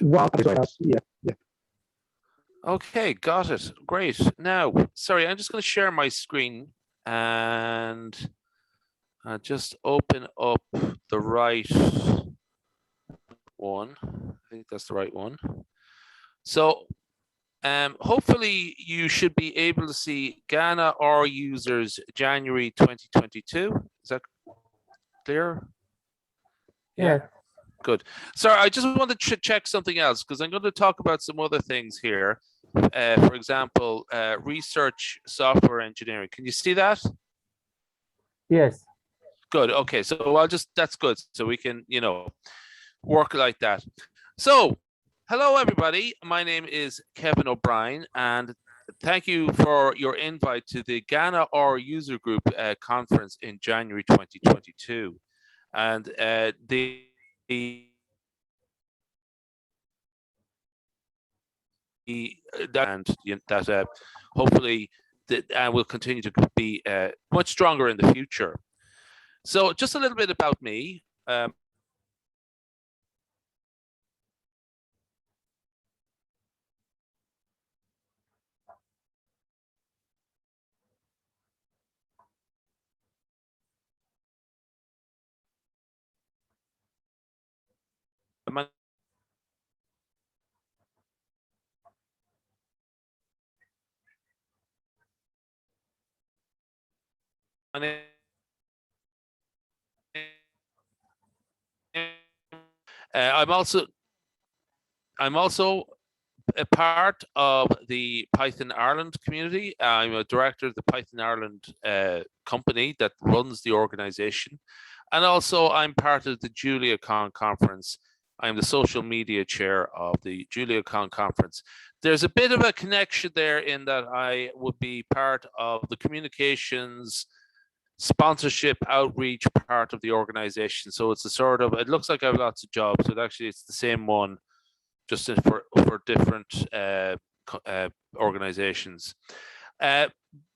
Well, yeah. Okay, got it. Great. Now, sorry, I'm just going to share my screen and just open up the right one. I think that's the right one. So hopefully you should be able to see Ghana R users January 2022. Is that clear? Yeah. Good. Sorry, I just wanted to check something else because I'm going to talk about some other things here. For example, research software engineering. Can you see that? Yes. Good. Okay. So I'll just, that's good. So we can, you know, work like that. So hello, everybody. My name is Kevin O'Brien, and thank you for your invite to the Ghana R User Group conference in January 2022. And that hopefully that will continue to be much stronger in the future. So just a little bit about me. I'm also a part of the Python Ireland community. I'm a director of the Python Ireland company that runs the organization. And also I'm part of the JuliaCon conference. I'm the social media chair of the JuliaCon conference. There's a bit of a connection there in that I would be part of the communications, sponsorship, outreach part of the organization. So it's a sort of, it looks like I have lots of jobs, but actually it's the same one, just for different organizations.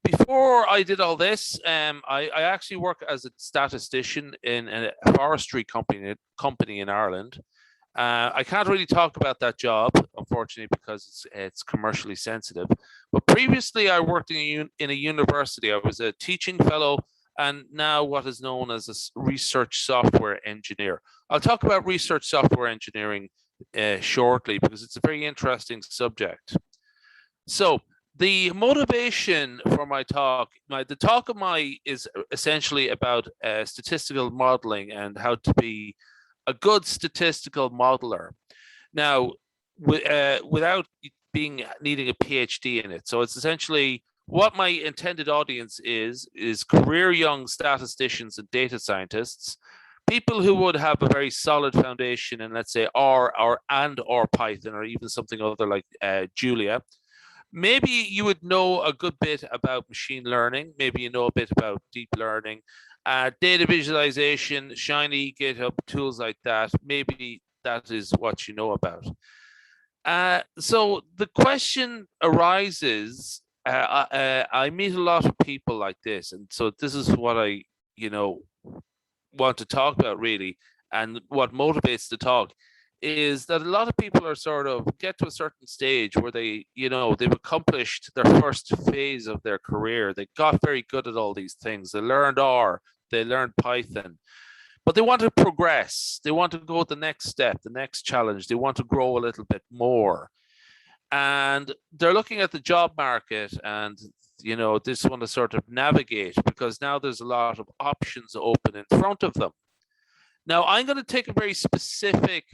Before I did all this, I actually work as a statistician in a forestry company in Ireland. I can't really talk about that job, unfortunately, because it's commercially sensitive. But previously, I worked in a university. I was a teaching fellow, and now what is known as a research software engineer. I'll talk about research software engineering shortly because it's a very interesting subject. So the motivation for my talk, the talk of mine is essentially about statistical modeling and how to be a good statistical modeler. Now, without needing a PhD in it. So it's essentially what my intended audience is career young statisticians and data scientists, people who would have a very solid foundation in, let's say, R or Python, or even something other like Julia. Maybe you would know a good bit about machine learning. Maybe you know a bit about deep learning, data visualization, Shiny, GitHub, tools like that. Maybe that is what you know about. So the question arises, I meet a lot of people like this, and so this is what I, want to talk about really, and what motivates the talk is that a lot of people are sort of get to a certain stage where they, they've accomplished their first phase of their career. They got very good at all these things. They learned R, they learned Python, but they want to progress. They want to go the next step, the next challenge. They want to grow a little bit more. And they're looking at the job market and, this want to sort of navigate because now there's a lot of options open in front of them. Now, I'm going to take a very specific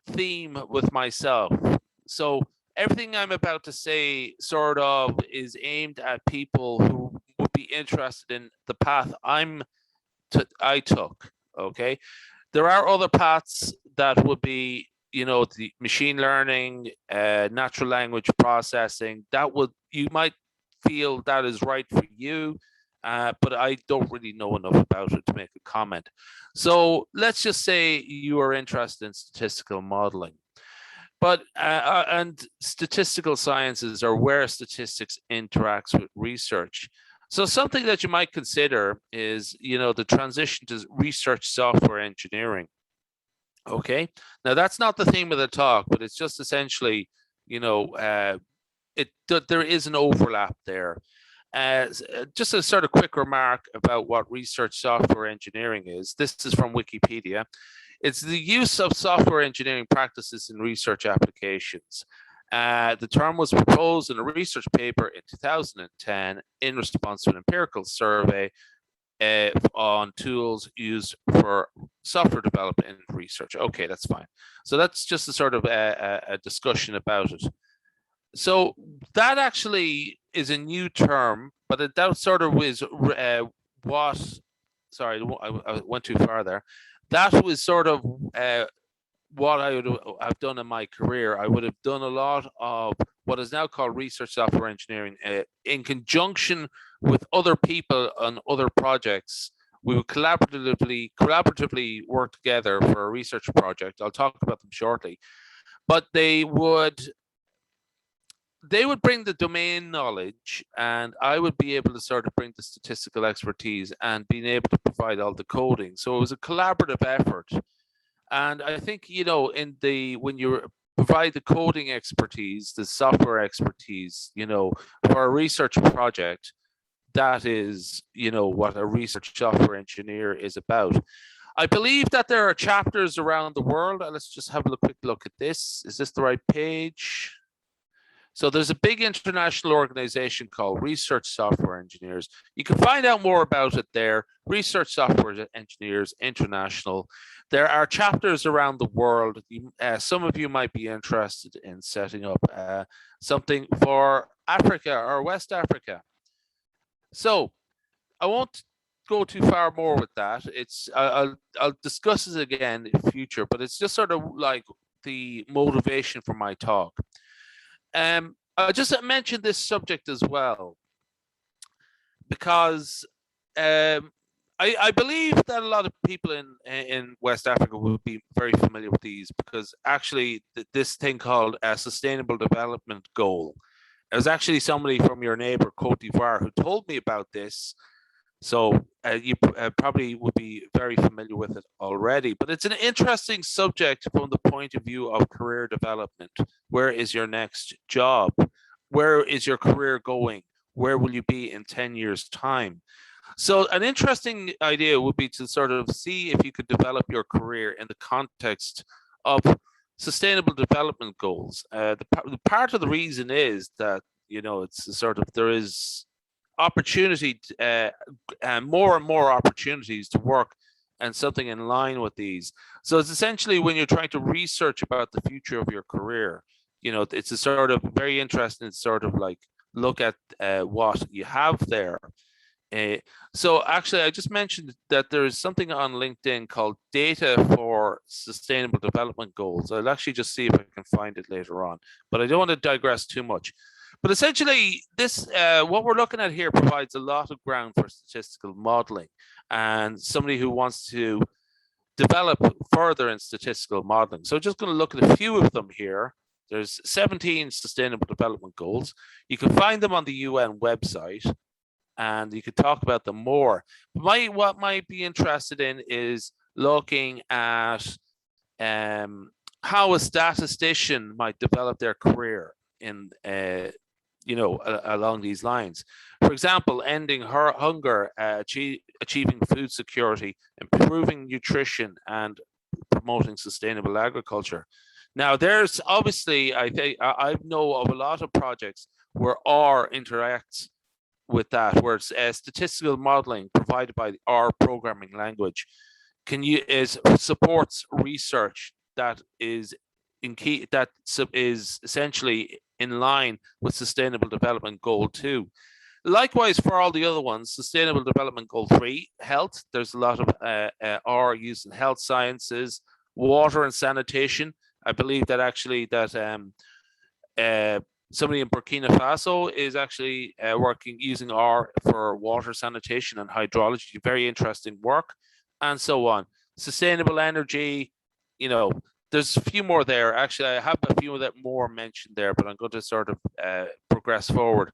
theme with myself. So everything I'm about to say sort of is aimed at people who would be interested in the path I took, okay? There are other paths that would be, the machine learning, natural language processing, you might feel that is right for you, but I don't really know enough about it to make a comment. So let's just say you are interested in statistical modeling. But and statistical sciences are where statistics interacts with research. So something that you might consider is, the transition to research software engineering. Okay, now that's not the theme of the talk, but it's just essentially, there is an overlap there. Just a sort of quick remark about what research software engineering is. This is from Wikipedia. It's the use of software engineering practices in research applications. The term was proposed in a research paper in 2010 in response to an empirical survey on tools used for software development and research. Okay, that's fine. So that's just a sort of a discussion about it. So that actually is a new term, but that sort of was what. Sorry, I went too far there. That was sort of what I would have done in my career. I would have done a lot of what is now called research software engineering in conjunction with other people on other projects. We would collaboratively work together for a research project. I'll talk about them shortly, but they would bring the domain knowledge, and I would be able to sort of bring the statistical expertise and being able to provide all the coding. So it was a collaborative effort. And I think, when you provide the coding expertise, the software expertise, for a research project, that is, what a research software engineer is about. I believe that there are chapters around the world. Let's just have a quick look at this. Is this the right page? So there's a big international organization called Research Software Engineers. You can find out more about it there, Research Software Engineers International. There are chapters around the world. Some of you might be interested in setting up something for Africa or West Africa. So I won't go too far more with that. I'll discuss it again in the future, but it's just sort of like the motivation for my talk. I just mentioned this subject as well because I believe that a lot of people in West Africa will be very familiar with these, because actually this thing called a Sustainable Development Goal. It was actually somebody from your neighbor Cote d'Ivoire who told me about this. So you probably would be very familiar with it already, but it's an interesting subject from the point of view of career development. Where is your next job? Where is your career going? Where will you be in 10 years' time? So an interesting idea would be to sort of see if you could develop your career in the context of sustainable development goals. The part of the reason is that, it's sort of, there is opportunity and more opportunities to work and something in line with these. So it's essentially when you're trying to research about the future of your career, it's a sort of very interesting sort of like look at what you have there. So actually, I just mentioned that there is something on LinkedIn called Data for Sustainable Development Goals. I'll actually just see if I can find it later on, but I don't want to digress too much. But essentially, this what we're looking at here provides a lot of ground for statistical modeling, and somebody who wants to develop further in statistical modeling. So just going to look at a few of them here. There's 17 Sustainable Development Goals. You can find them on the UN website, and you could talk about them more. What might be interested in is looking at how a statistician might develop their career in along these lines. For example, ending hunger, achieving food security, improving nutrition, and promoting sustainable agriculture. Now, there's obviously, I know of a lot of projects where R interacts with that, where it's statistical modeling provided by the R programming language supports research that is essentially in line with Sustainable Development Goal 2. Likewise, for all the other ones, Sustainable Development Goal 3, health. There's a lot of R used in health sciences, water and sanitation. I believe that actually somebody in Burkina Faso is actually using R for water sanitation and hydrology. Very interesting work, and so on. Sustainable energy, there's a few more there. Actually, I have a few that more mentioned there, but I'm going to sort of progress forward.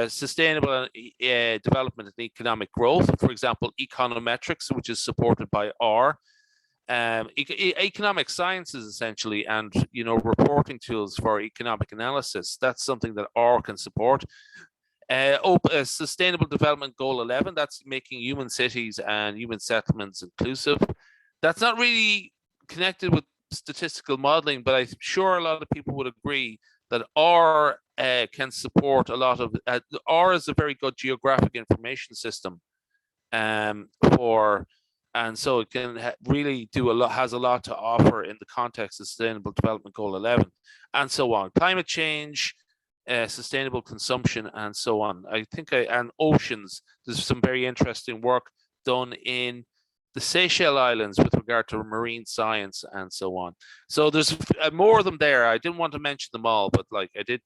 Sustainable development and economic growth, for example, econometrics, which is supported by R. economic sciences essentially, and reporting tools for economic analysis. That's something that R can support. Sustainable Development Goal 11, that's making human cities and human settlements inclusive. That's not really connected with statistical modeling, but I'm sure a lot of people would agree that R can support a lot of R is a very good geographic information system and so it can really do has a lot to offer in the context of Sustainable Development Goal 11 and so on. Climate change, sustainable consumption, and so on. I think and oceans, there's some very interesting work done in the Seychelles Islands with regard to marine science and so on. So there's more of them there. I didn't want to mention them all, but like I did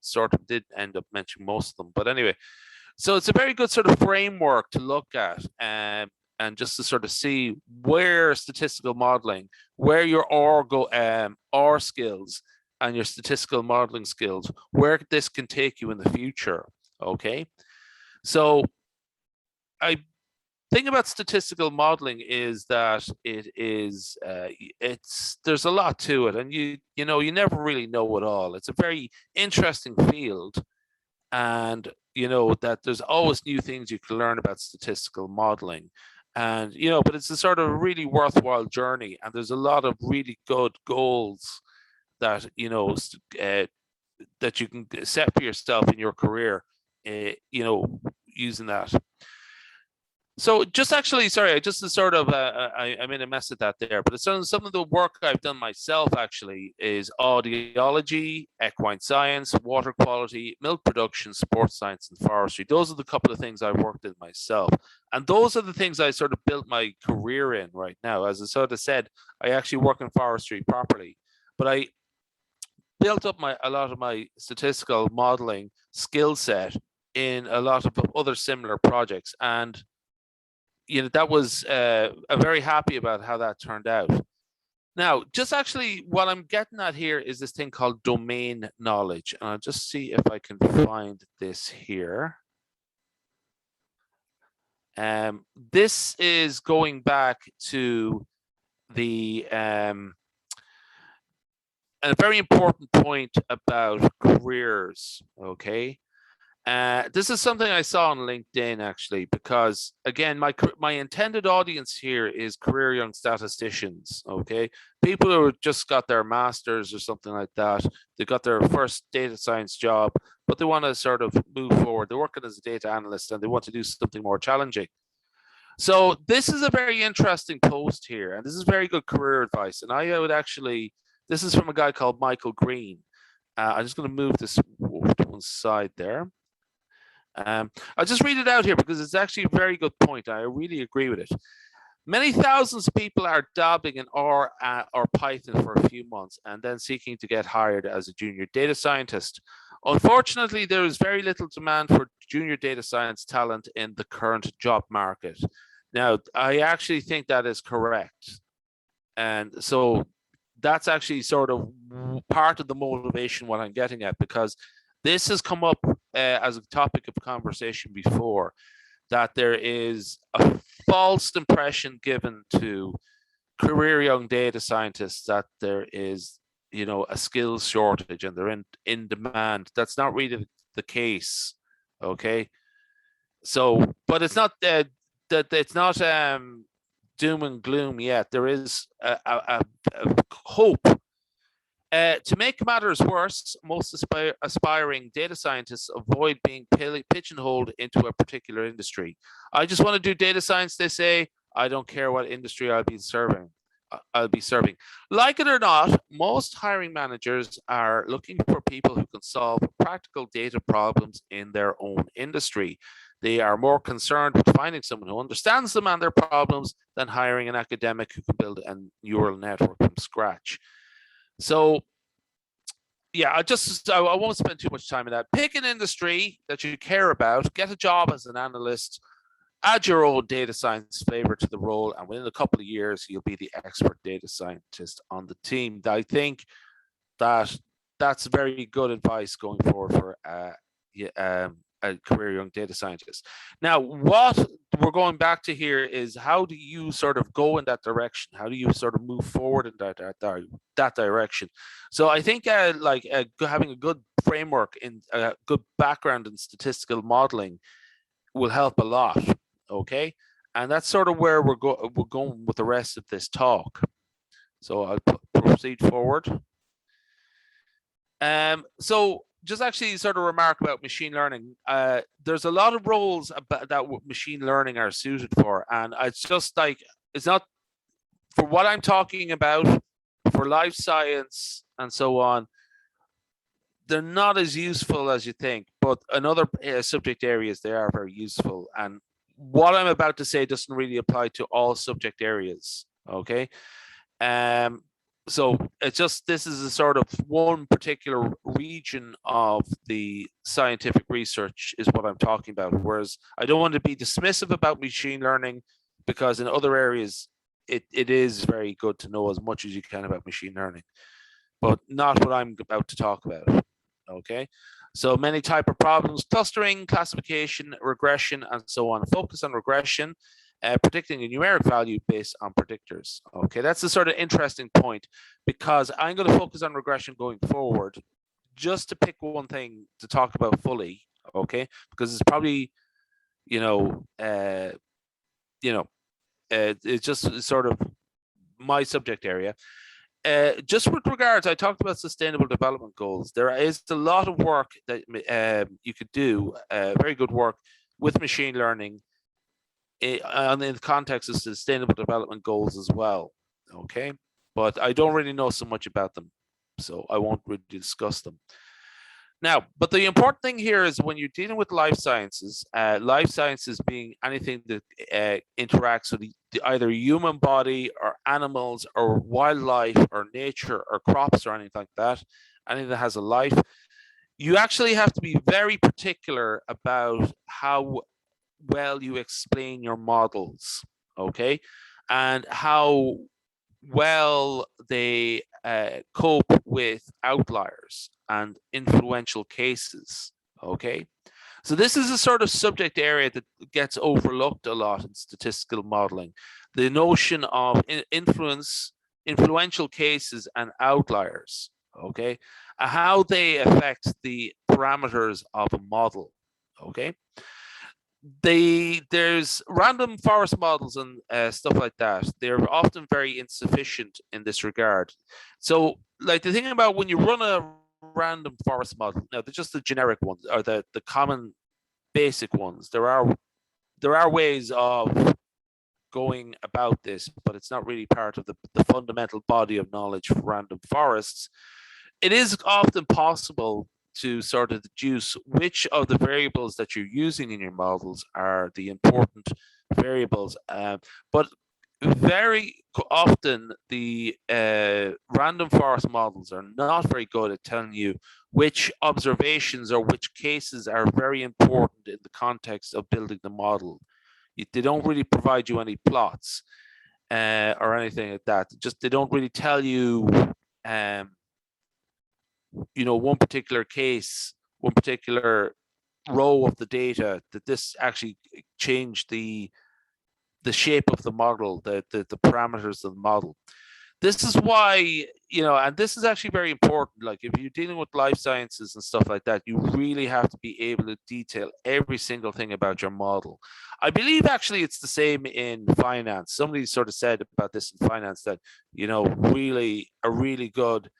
end up mentioning most of them. But anyway, so it's a very good sort of framework to look at and just to sort of see where statistical modeling, where your R skills and your statistical modeling skills, where this can take you in the future. Okay, so I thing about statistical modeling is that there's a lot to it, and you never really know it all. It's a very interesting field, and that there's always new things you can learn about statistical modeling, and but it's a sort of really worthwhile journey, and there's a lot of really good goals that that you can set for yourself in your career, using that. So just actually, sorry, I just sort of, I made a mess of that there, but it's some of the work I've done myself actually is audiology, equine science, water quality, milk production, sports science, and forestry. Those are the couple of things I've worked in myself. And those are the things I sort of built my career in right now. As I sort of said, I actually work in forestry properly, but I built up a lot of my statistical modeling skill set in a lot of other similar projects. And that was I'm very happy about how that turned out. Now, just actually what I'm getting at here is this thing called domain knowledge. And I'll just see if I can find this here. This is going back to the a very important point about careers, okay? This is something I saw on LinkedIn actually, because again, my intended audience here is career young statisticians, okay? People who just got their masters or something like that. They got their first data science job, but they want to sort of move forward. They're working as a data analyst and they want to do something more challenging. So this is a very interesting post here, and this is very good career advice. And I would actually, this is from a guy called Michael Green. I'm just going to move this to one side there. I'll just read it out here because it's actually a very good point. I really agree with it. Many thousands of people are dabbling in R or Python for a few months and then seeking to get hired as a junior data scientist. Unfortunately, there is very little demand for junior data science talent in the current job market. Now, I actually think that is correct. And so that's actually sort of part of the motivation what I'm getting at, because this has come up as a topic of conversation before, that there is a false impression given to career young data scientists that there is, a skills shortage and they're in demand. That's not really the case, okay? So, but it's not that it's not doom and gloom yet. There is a hope. To make matters worse, most aspiring data scientists avoid being pigeonholed into a particular industry. I just want to do data science, they say. I don't care what industry I'll be serving. Like it or not, most hiring managers are looking for people who can solve practical data problems in their own industry. They are more concerned with finding someone who understands them and their problems than hiring an academic who can build a neural network from scratch. So, yeah, I won't spend too much time on that. Pick an industry that you care about, get a job as an analyst, add your own data science flavor to the role, and within a couple of years, you'll be the expert data scientist on the team. I think that that's very good advice going forward for a career young data scientist. Now, what we're going back to here is how do you sort of go in that direction? How do you sort of move forward in that direction? So I think having a good framework in a good background in statistical modeling will help a lot. Okay, and that's sort of where we're going with the rest of this talk. So I'll proceed forward. So just actually sort of remark about machine learning. There's a lot of roles that machine learning are suited for, and it's just like, it's not for what I'm talking about for life science and so on. They're not as useful as you think, but in other subject areas they are very useful. And what I'm about to say doesn't really apply to all subject areas. Okay. So it's just, this is a sort of one particular region of the scientific research is what I'm talking about. Whereas I don't want to be dismissive about machine learning, because in other areas it is very good to know as much as you can about machine learning, but not what I'm about to talk about. Okay, so many type of problems: clustering, classification, regression, and so on. Focus on regression. Predicting a numeric value based on predictors. Okay, that's the sort of interesting point, because I'm going to focus on regression going forward, just to pick one thing to talk about fully. Okay, because it's probably, it's just sort of my subject area. Just with regards, I talked about sustainable development goals. There is a lot of work that you could do, very good work with machine learning and in the context of sustainable development goals as well. Okay, but I don't really know so much about them, so I won't really discuss them now. But the important thing here is when you're dealing with life sciences being anything that interacts with either human body or animals or wildlife or nature or crops or anything like that, anything that has a life, you actually have to be very particular about how well you explain your models, okay, and how well they cope with outliers and influential cases. Okay, so this is a sort of subject area that gets overlooked a lot in statistical modeling: the notion of influential cases and outliers. Okay, how they affect the parameters of a model. Okay, there's random forest models and stuff like that. They're often very insufficient in this regard. So like the thing about when you run a random forest model, now they're just the generic ones or the common basic ones. There are ways of going about this, but it's not really part of the fundamental body of knowledge for random forests. It is often possible to sort of deduce which of the variables that you're using in your models are the important variables. But very often the random forest models are not very good at telling you which observations or which cases are very important in the context of building the model. They don't really provide you any plots or anything like that. Just they don't really tell you one particular case, one particular row of the data, that this actually changed the shape of the model, the parameters of the model. This is why, and this is actually very important. Like if you're dealing with life sciences and stuff like that, you really have to be able to detail every single thing about your model. I believe actually it's the same in finance. Somebody sort of said about this in finance that, really a really good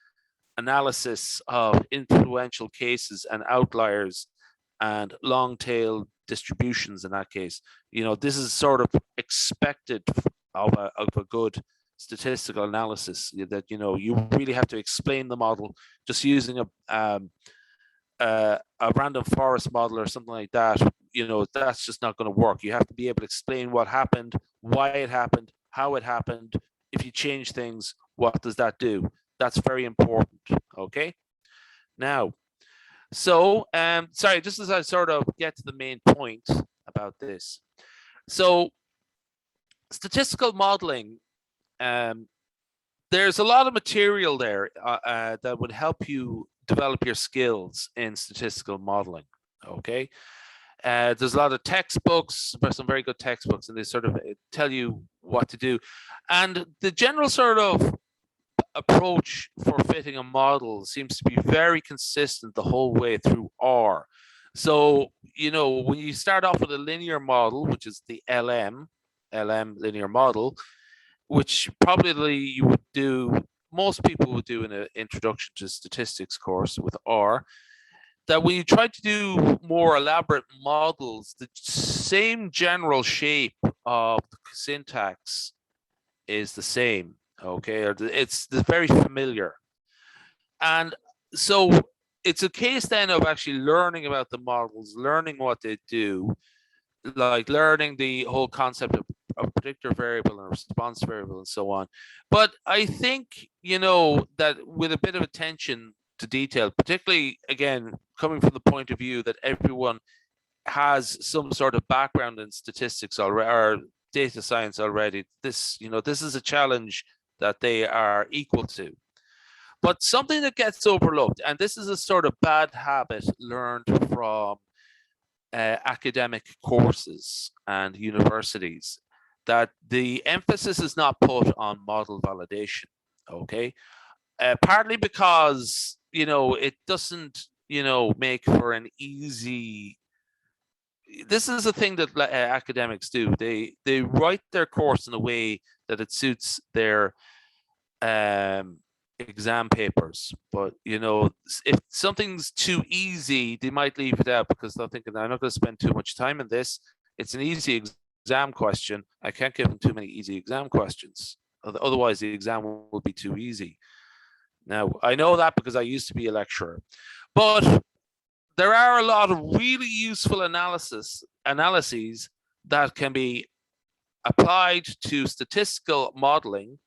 analysis of influential cases and outliers and long tail distributions in that case. This is sort of expected of a good statistical analysis, that you really have to explain the model. Just using a random forest model or something like that, that's just not going to work. You have to be able to explain what happened, why it happened, how it happened. If you change things, what does that do? That's very important. Okay, now, so sorry, just as I sort of get to the main point about this. So statistical modeling, there's a lot of material there that would help you develop your skills in statistical modeling. Okay, There's a lot of textbooks, some very good textbooks, and they sort of tell you what to do. And the general sort of approach for fitting a model seems to be very consistent the whole way through R. So, when you start off with a linear model, which is the LM linear model, which probably you would do, most people would do in an introduction to statistics course with R, that when you try to do more elaborate models, the same general shape of the syntax is the same, okay? Or it's very familiar. And so it's a case then of actually learning about the models, learning what they do, like learning the whole concept of predictor variable and response variable and so on. But I think, that with a bit of attention to detail, particularly, again, coming from the point of view that everyone has some sort of background in statistics already, or data science already, this is a challenge that they are equal to. But something that gets overlooked, and this is a sort of bad habit learned from academic courses and universities, that the emphasis is not put on model validation, okay? Partly because, it doesn't, make for an easy. This is a thing that academics do. They write their course in a way that it suits their exam papers, but if something's too easy, they might leave it out because they're thinking, I'm not going to spend too much time in this. It's an easy exam question. I can't give them too many easy exam questions, otherwise the exam will be too easy. Now, I know that because I used to be a lecturer, but there are a lot of really useful analyses that can be applied to statistical modeling,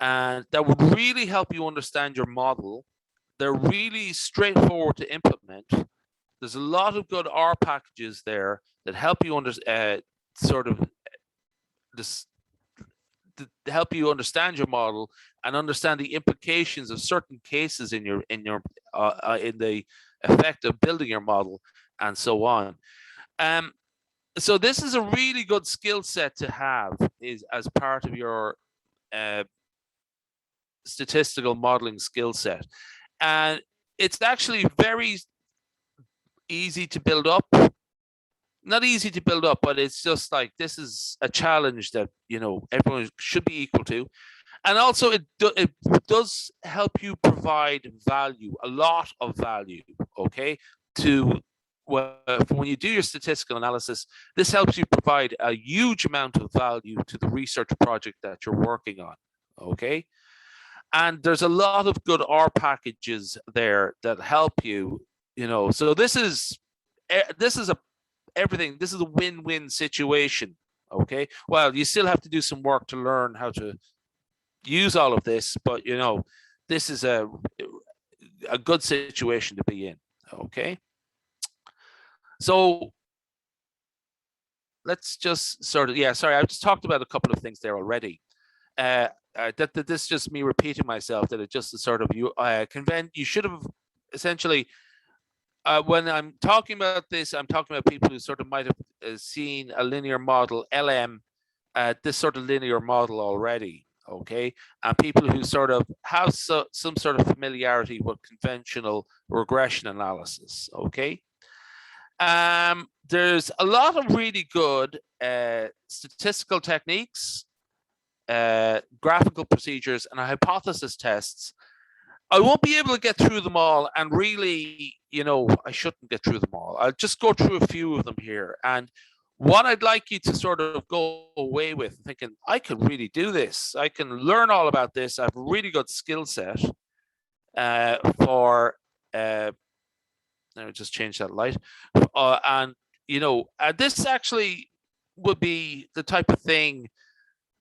and that would really help you understand your model. They're really straightforward to implement. There's a lot of good R packages there that help you help you understand your model and understand the implications of certain cases in the effect of building your model and so on. So this is a really good skill set to have as part of your statistical modeling skill set. And it's actually very easy to build up. Not easy to build up, but it's just like, this is a challenge that, everyone should be equal to. And also it does help you provide value, a lot of value, okay, when you do your statistical analysis. This helps you provide a huge amount of value to the research project that you're working on, okay? And there's a lot of good R packages there that help you, so this is everything. This is a win-win situation, okay? Well, you still have to do some work to learn how to use all of this, but this is a good situation to be in, okay? So let's just sorry, I just talked about a couple of things there already. That this is just me repeating myself, that it just sort of you should have essentially, when I'm talking about this, I'm talking about people who sort of might have seen a linear model, LM, this sort of linear model already, okay? And people who sort of have some sort of familiarity with conventional regression analysis, okay? There's a lot of really good statistical techniques, graphical procedures, and hypothesis tests. I won't be able to get through them all, and really, I shouldn't get through them all. I'll just go through a few of them here. And what I'd like you to sort of go away with thinking, I can really do this. I can learn all about this. I have a really good skill set for, let me just change that light. And, this actually would be the type of thing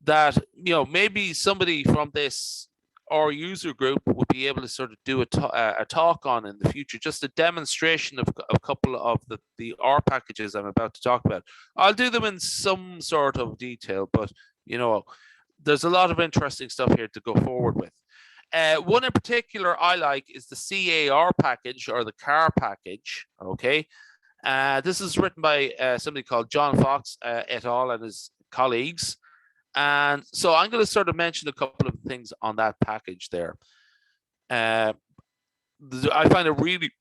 that, maybe somebody from this or user group would be able to sort of do a talk on in the future, just a demonstration of a couple of the R packages I'm about to talk about. I'll do them in some sort of detail, but there's a lot of interesting stuff here to go forward with. One in particular I like is the CAR package, or the CAR package, okay? This is written by somebody called John Fox et al. And his colleagues. And so I'm going to sort of mention a couple of things on that package there. I find a really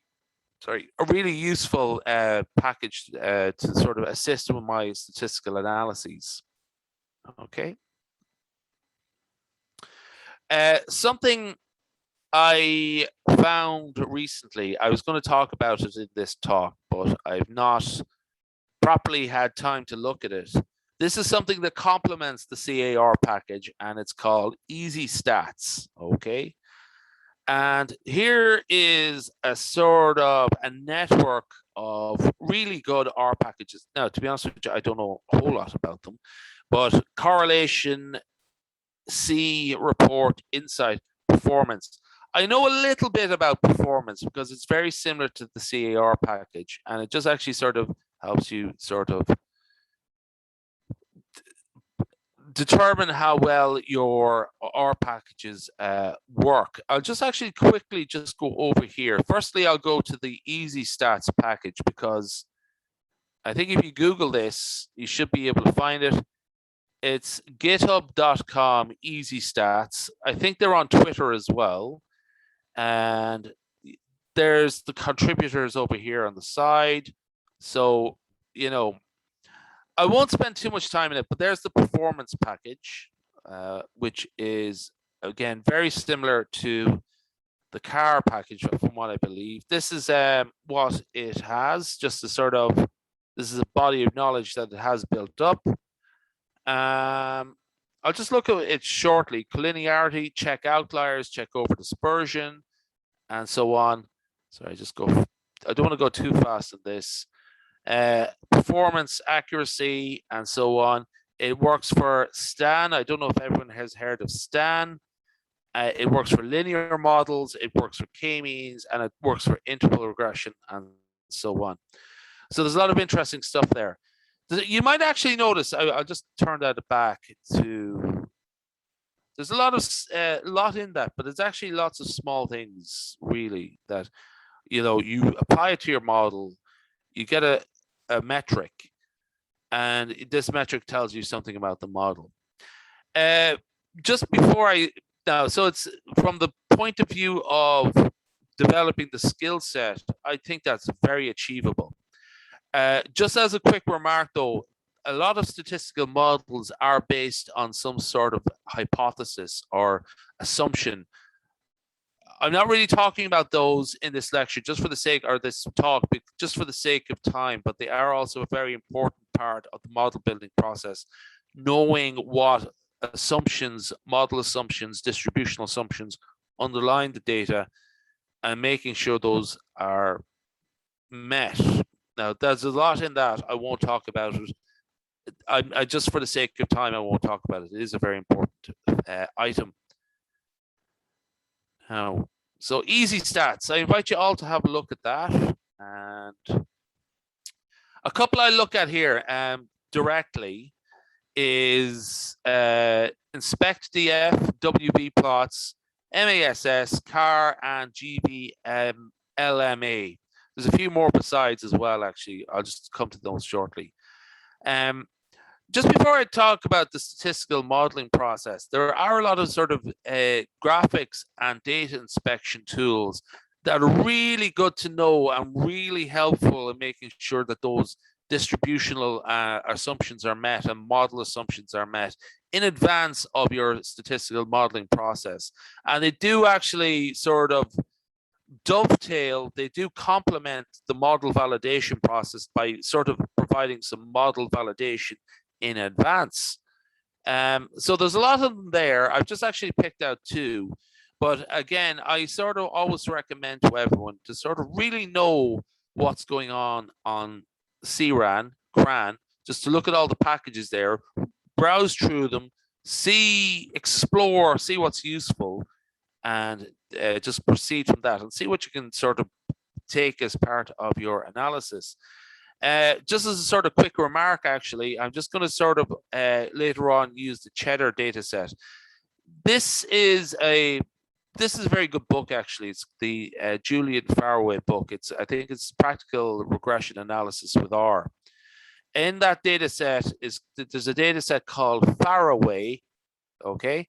useful package to sort of assist with my statistical analyses. Okay. Something I found recently, I was going to talk about it in this talk, but I've not properly had time to look at it. This is something that complements the CAR package, and it's called Easy Stats. Okay. And here is a sort of a network of really good R packages. Now, to be honest with you, I don't know a whole lot about them, but correlation, C, report, insight, performance. I know a little bit about performance because it's very similar to the CAR package, and it just actually sort of helps you sort of determine how well your R packages work. I'll just actually quickly just go over here. Firstly, I'll go to the Easy Stats package because I think if you Google this, you should be able to find it. It's github.com Easy Stats. I think they're on Twitter as well. And there's the contributors over here on the side. So, you know, I won't spend too much time in it, but there's the performance package, which is, again, very similar to the car package from what I believe. This is what it has, just a sort of, this is a body of knowledge that it has built up. I'll just look at it shortly. Collinearity, check outliers, check over dispersion, and so on. Sorry, I don't want to go too fast in this. Performance, accuracy, and so on. It works for STAN. I don't know if everyone has heard of STAN. It works for linear models, it works for k-means, and it works for interval regression, and so on. So there's a lot of interesting stuff there. You might actually notice, I'll just turn that back to, there's a lot in that, but it's actually lots of small things, really, that, you know, you apply it to your model, you get a metric, and this metric tells you something about the model. Just before so it's from the point of view of developing the skill set, I think that's very achievable. Just as a quick remark, though, a lot of statistical models are based on some sort of hypothesis or assumption. I'm not really talking about those in this lecture, just for the sake, or this talk, just for the sake of time, but they are also a very important part of the model building process, knowing what assumptions, model assumptions, distributional assumptions underline the data, and making sure those are met. Now, there's a lot in that. I won't talk about it. I just for the sake of time, I won't talk about it. It is a very important item. Now, so Easy Stats. I invite you all to have a look at that. And a couple I look at here directly is Inspect DF, WB plots, MASS, CAR, and GBLMA. There's a few more besides as well, actually. I'll just come to those shortly. Just before I talk about the statistical modeling process, there are a lot of sort of graphics and data inspection tools that are really good to know and really helpful in making sure that those distributional assumptions are met and model assumptions are met in advance of your statistical modeling process. And they do actually sort of dovetail, they do complement the model validation process by sort of providing some model validation in advance. So there's a lot of them there. I've just actually picked out two. But again, I sort of always recommend to everyone to sort of really know what's going on CRAN, just to look at all the packages there, browse through them, explore, see what's useful, and just proceed from that and see what you can sort of take as part of your analysis. Just as a sort of quick remark, actually, I'm just going to sort of later on use the Cheddar data set. This is a this is a very good book, actually. It's the Julian Faraway book. I think it's Practical Regression Analysis with R. In that data set there's a data set called Faraway, okay?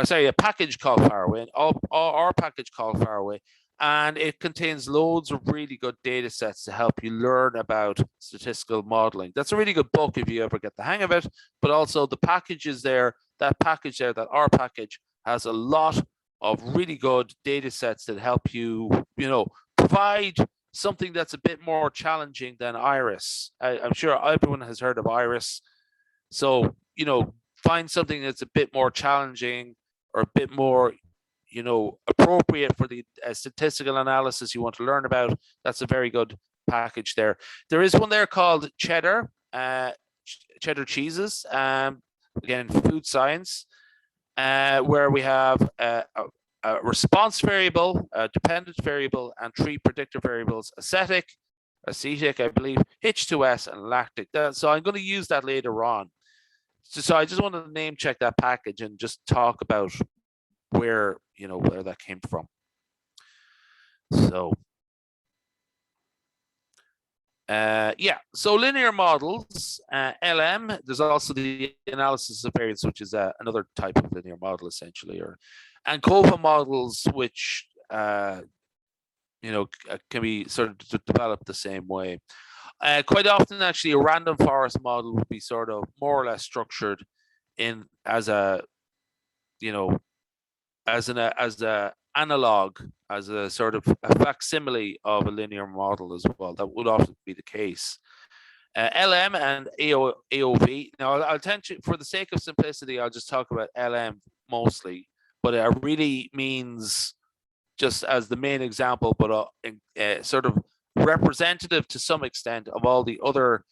Sorry, a package called Faraway, our package called Faraway, and it contains loads of really good data sets to help you learn about statistical modeling. That's a really good book if you ever get the hang of it, but also the packages there, that R package has a lot of really good data sets that help you, provide something that's a bit more challenging than Iris. I'm sure everyone has heard of Iris. So, find something that's a bit more challenging or a bit more, appropriate for the statistical analysis you want to learn about. That's a very good package there. There is one there called Cheddar, Cheddar Cheeses, again, food science, where we have a response variable, a dependent variable, and 3 predictor variables: acetic, I believe, H2S, and lactic. So I'm going to use that later on. So I just want to name check that package and just talk about where that came from. So so linear models, LM, there's also the analysis of variance, which is another type of linear model essentially, and COVA models, which can be sort of developed the same way. Quite often, actually, a random forest model would be sort of more or less structured as a analog, as a sort of a facsimile of a linear model as well. That would often be the case. LM and AOV. Now, I'll tend to, for the sake of simplicity, I'll just talk about LM mostly, but it really means, just as the main example, but sort of representative to some extent of all the other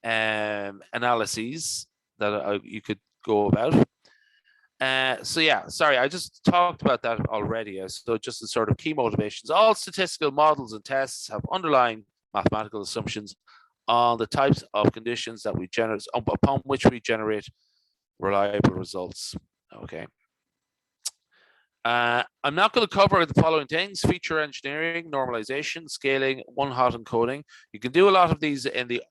analyses that you could go about. So yeah, sorry, I just talked about that already. So just the sort of key motivations. All statistical models and tests have underlying mathematical assumptions on the types of conditions that we generate, upon which we generate reliable results. Okay. I'm not going to cover the following things: feature engineering, normalization, scaling, one-hot encoding. You can do a lot of these in the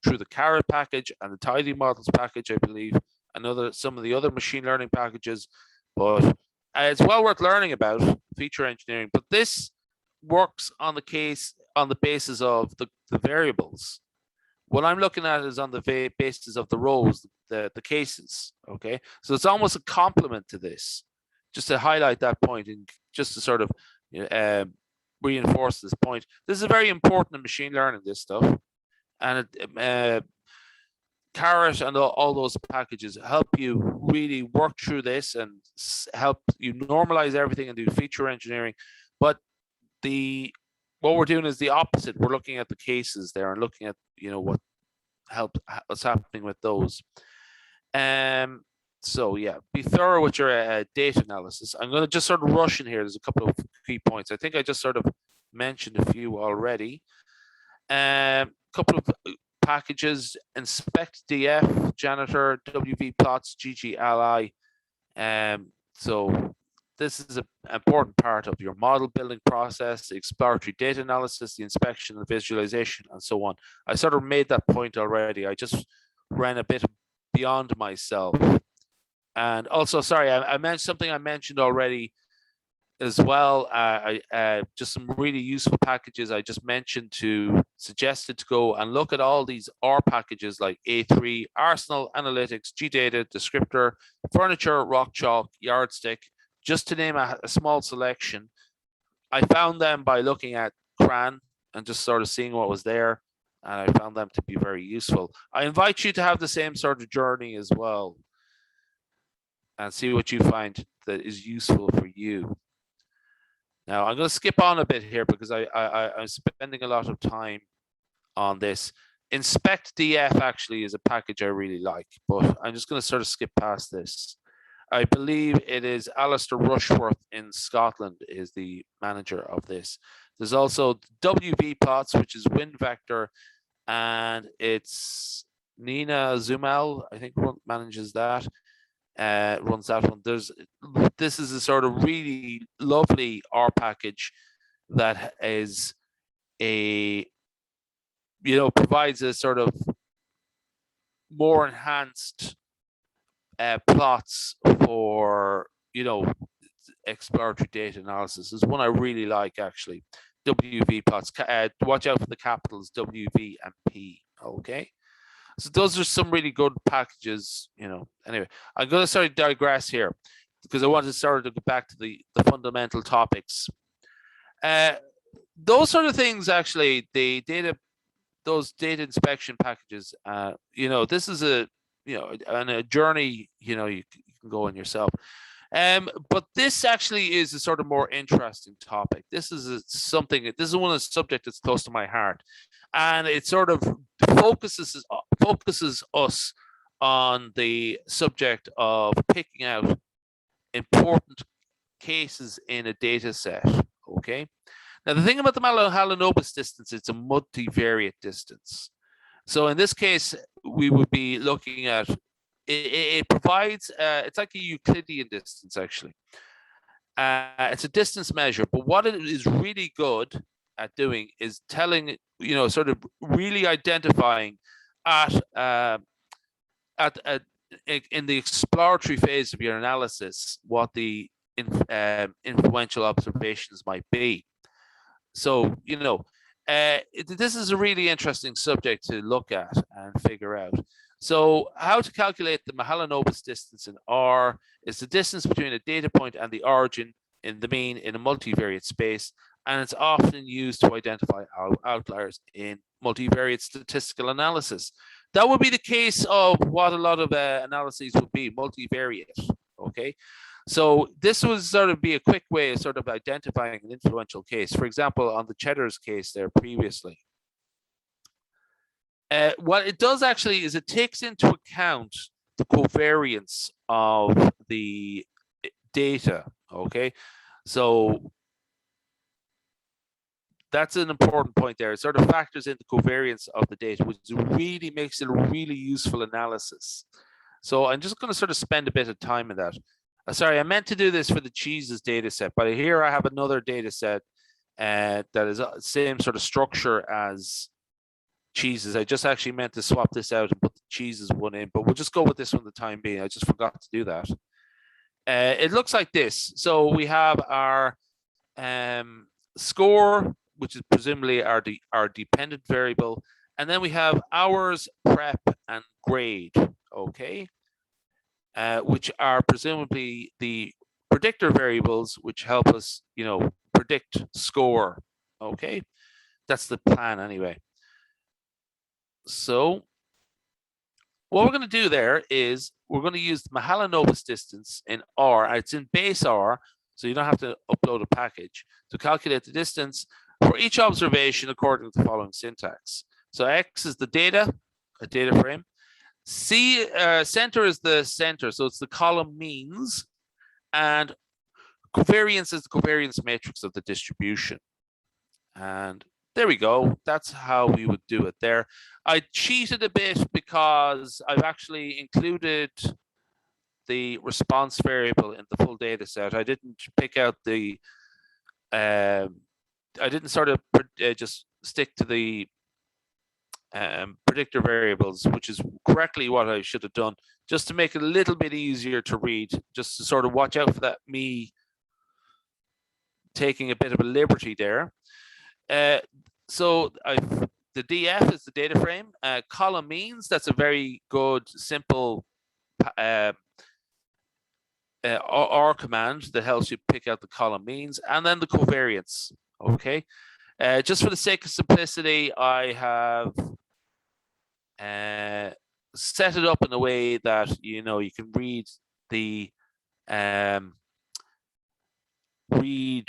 through the Carrot package and the Tidy Models package, I believe, and some of the other machine learning packages. But it's well worth learning about feature engineering. But this works on the basis of the variables. What I'm looking at is on the basis of the rows, the cases. Okay, so it's almost a complement to this. Just to highlight that point, and just to sort of reinforce this point, this is very important in machine learning, this stuff. And Carrot and all those packages help you really work through this and help you normalize everything and do feature engineering. But what we're doing is the opposite. We're looking at the cases there and looking at what's happening with those. So yeah, be thorough with your data analysis. I'm going to just sort of rush in here. There's a couple of key points. I think I just sort of mentioned a few already. Couple of packages: inspect DF, janitor, WV plots, GGLI. So this is an important part of your model building process: the exploratory data analysis, the inspection, the visualization, and so on. I sort of made that point already. I just ran a bit beyond myself. And also, sorry, I mentioned something I mentioned already as well. Just some really useful packages I just mentioned suggested to go and look at all these R packages like A3, Arsenal, Analytics, GData, Descriptor, Furniture, Rock Chalk, Yardstick, just to name a small selection. I found them by looking at CRAN and just sort of seeing what was there, and I found them to be very useful. I invite you to have the same sort of journey as well and see what you find that is useful for you. Now, I'm going to skip on a bit here because I'm spending a lot of time on this. Inspect DF actually is a package I really like, but I'm just going to sort of skip past this. I believe it is Alistair Rushworth in Scotland is the manager of this. There's also WV plots, which is wind vector, and it's Nina Zumel, I think, manages that. runs that one. This is a sort of really lovely R package that is provides a sort of more enhanced plots for exploratory data analysis. Is one I really like, actually. WV plots. Watch out for the capitals WV and P. Okay, so those are some really good packages. Anyway, I'm going to sort of digress here because I want to sort of get back to the fundamental topics. Those sort of things, actually, those data inspection packages. This is on a journey. You can go on yourself. But this actually is a sort of more interesting topic. This is one of the subjects that's close to my heart, and it sort of focuses us on the subject of picking out important cases in a data set. Okay. Now, the thing about the Mahalanobis distance, it's a multivariate distance. So in this case, we would be looking at it provides it's like a Euclidean distance, actually. It's a distance measure, but what it is really good at doing is telling, sort of really identifying in the exploratory phase of your analysis what the influential observations might be. So, this is a really interesting subject to look at and figure out. So how to calculate the Mahalanobis distance in R is the distance between a data point and the origin in the mean in a multivariate space, and it's often used to identify outliers in multivariate statistical analysis. That would be the case of what a lot of analyses would be, multivariate, okay? So this would sort of be a quick way of sort of identifying an influential case. For example, on the Cheddar's case there previously. What it does actually is it takes into account the covariance of the data, okay? So that's an important point there. It sort of factors in the covariance of the data, which really makes it a really useful analysis. So I'm just going to sort of spend a bit of time in that. Sorry, I meant to do this for the cheeses data set, but here I have another data set that is the same sort of structure as cheeses. I just actually meant to swap this out and put the cheeses one in, but we'll just go with this one for the time being. I just forgot to do that. It looks like this. So we have our score, which is presumably our dependent variable, and then we have hours, prep, and grade, okay? Which are presumably the predictor variables, which help us, predict score, okay? That's the plan anyway. So what we're going to do there is we're going to use the Mahalanobis distance in R. It's in base R, so you don't have to upload a package to calculate the distance for each observation according to the following syntax. So X is the data, a data frame. Center is the center, so it's the column means, and covariance is the covariance matrix of the distribution. And there we go. That's how we would do it there. I cheated a bit because I've actually included the response variable in the full data set. I didn't pick out the, I didn't sort of just stick to the predictor variables, which is correctly what I should have done, just to make it a little bit easier to read, just to sort of watch out for that, me taking a bit of a liberty there. So the DF is the data frame. Column means, that's a very good, simple R command that helps you pick out the column means, and then the covariance, okay? Just for the sake of simplicity, I have set it up in a way that, you can read the, read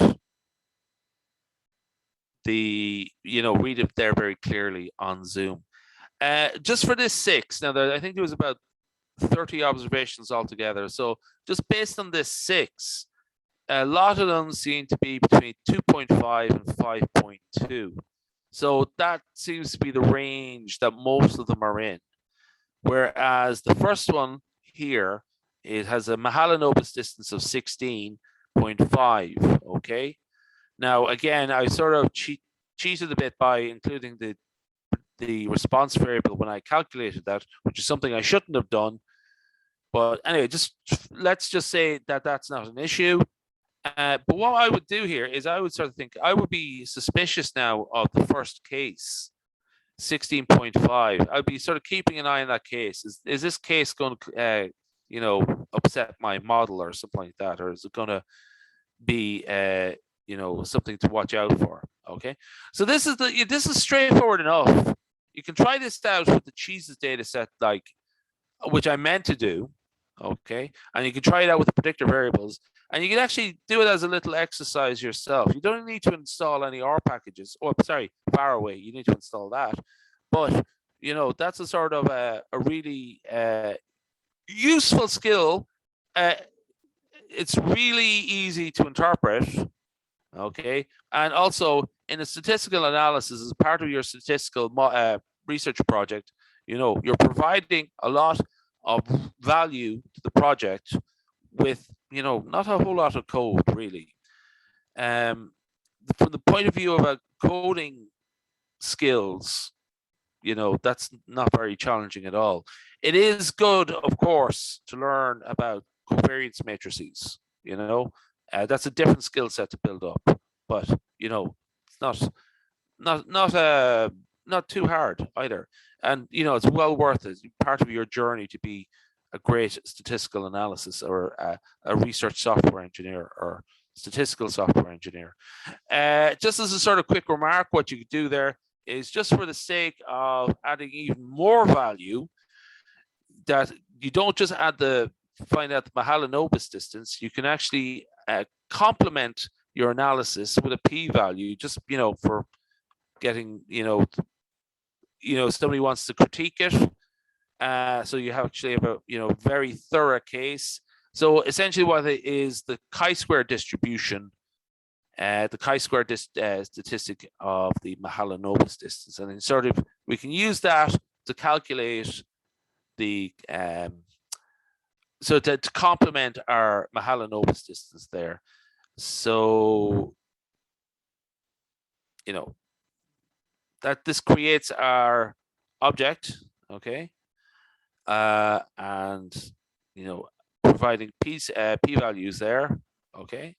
it there very clearly on Zoom. Just for this 6, now I think there was about 30 observations altogether. So just based on this 6, a lot of them seem to be between 2.5 and 5.2. So that seems to be the range that most of them are in. Whereas the first one here it has a Mahalanobis distance of 16.5. Okay. Now, again, I sort of cheated a bit by including the response variable when I calculated that, which is something I shouldn't have done. But anyway, let's just say that that's not an issue. But what I would do here is I would sort of think I would be suspicious now of the first case, 16.5. I'd be sort of keeping an eye on that case. Is this case going to, upset my model or something like that, or is it going to be, something to watch out for? Okay, so this is straightforward enough. You can try this out with the cheeses data set, which I meant to do. Okay, and you can try it out with the predictor variables, and you can actually do it as a little exercise yourself. You don't need to install any R packages. Oh, sorry, Faraway. You need to install that, but that's a sort of a really useful skill. It's really easy to interpret. Okay, and also in a statistical analysis, as part of your statistical research project, you're providing a lot of value to the project with not a whole lot of code really. From the point of view of a coding skills, that's not very challenging at all. It is good, of course, to learn about covariance matrices. That's a different skill set to build up, but it's not too hard either. And it's well worth it. Part of your journey to be a great statistical analysis or a research software engineer or statistical software engineer. Just as a sort of quick remark, what you could do there is, just for the sake of adding even more value, that you don't just find out the Mahalanobis distance. You can actually complement your analysis with a p-value, just for getting somebody wants to critique it, so you actually have a very thorough case. So essentially what it is, the chi-square distribution, the chi-square statistic of the Mahalanobis distance, and then sort of we can use that to calculate the so to complement our Mahalanobis distance there. So that this creates our object, okay, and providing p values there, okay.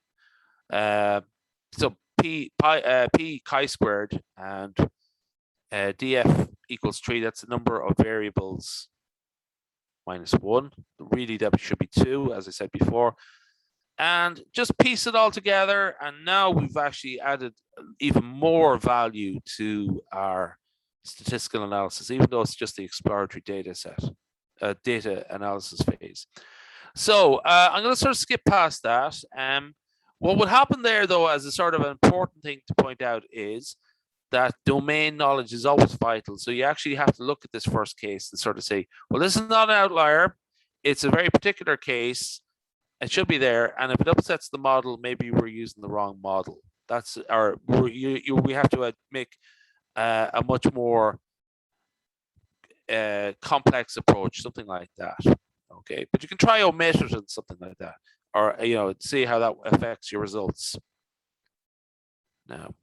So p chi-squared and df equals 3. That's the number of variables minus 1. Really, that should be 2, as I said before. And just piece it all together, and now we've actually added even more value to our statistical analysis, even though it's just the exploratory data set, data analysis phase. So I'm going to sort of skip past that. What would happen there, though, as a sort of an important thing to point out, is that domain knowledge is always vital. So you actually have to look at this first case and sort of say, well, this is not an outlier. It's a very particular case. It should be there, and if it upsets the model, maybe we're using the wrong model. That's we have to make a much more complex approach, something like that. Okay, but you can try omit it and something like that, or see how that affects your results. Now,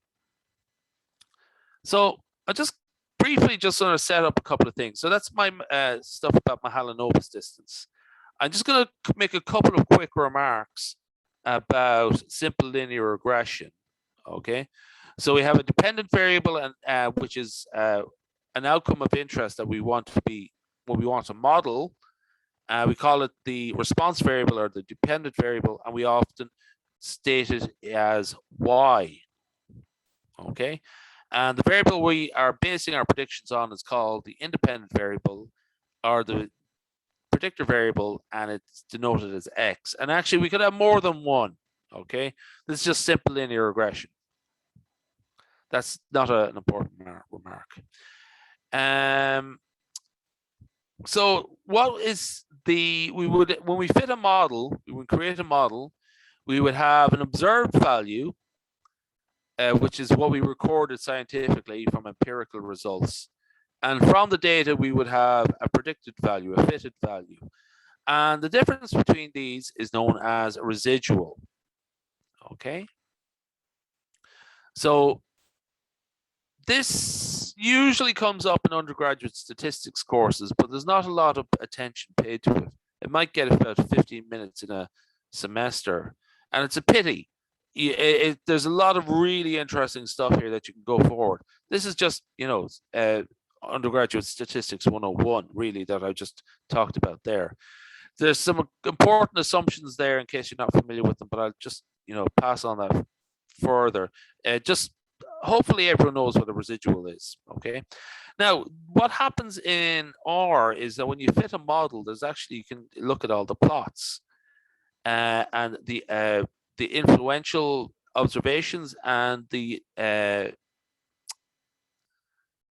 so I just briefly sort of set up a couple of things. So that's my stuff about Mahalanobis distance. I'm just going to make a couple of quick remarks about simple linear regression. Okay, so we have a dependent variable, and which is an outcome of interest that we want to model. We call it the response variable or the dependent variable, and we often state it as y. Okay, and the variable we are basing our predictions on is called the independent variable or the predictor variable, and it's denoted as x. And actually we could have more than one. Okay, this is just simple linear regression. That's not an important remark. So what is when we fit a model, we would create a model, we would have an observed value, which is what we recorded scientifically from empirical results. And from the data, we would have a predicted value, a fitted value. And the difference between these is known as a residual. Okay. So this usually comes up in undergraduate statistics courses, but there's not a lot of attention paid to it. It might get about 15 minutes in a semester, and it's a pity. There's a lot of really interesting stuff here that you can go forward. This is just, undergraduate statistics 101, really, that I just talked about there. There's some important assumptions there in case you're not familiar with them, but I'll just, pass on that further. Just hopefully everyone knows what a residual is. Okay. Now, what happens in R is that when you fit a model, there's actually, you can look at all the plots and the influential observations and the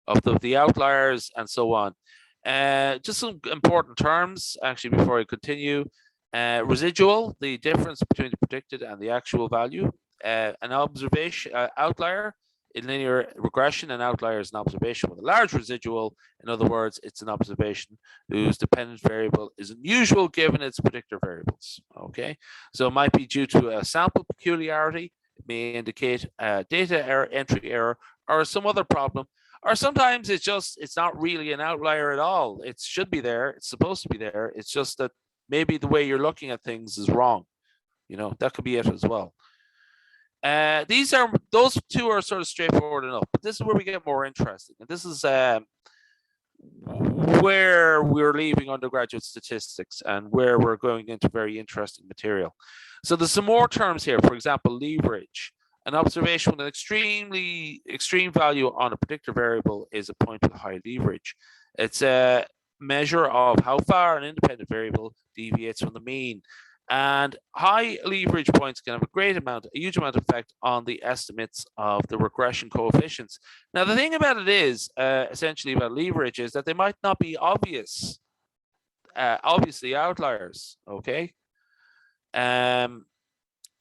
of the outliers and so on. Just some important terms actually before I continue. Residual, the difference between the predicted and the actual value. An observation outlier in linear regression, an outlier is an observation with a large residual. In other words, it's an observation whose dependent variable is unusual given its predictor variables. Okay, so it might be due to a sample peculiarity. It may indicate data error, entry error, or some other problem. Or sometimes it's not really an outlier at all. It should be there. It's supposed to be there. It's just that maybe the way you're looking at things is wrong. That could be it as well. Those two are sort of straightforward enough, but this is where we get more interesting. And this is where we're leaving undergraduate statistics and where we're going into very interesting material. So there's some more terms here. For example, leverage. An observation with an extreme value on a predictor variable is a point with high leverage. It's a measure of how far an independent variable deviates from the mean. And high leverage points can have a huge amount of effect on the estimates of the regression coefficients. Now, the thing about it is, essentially about leverage, is that they might not be obviously outliers, okay?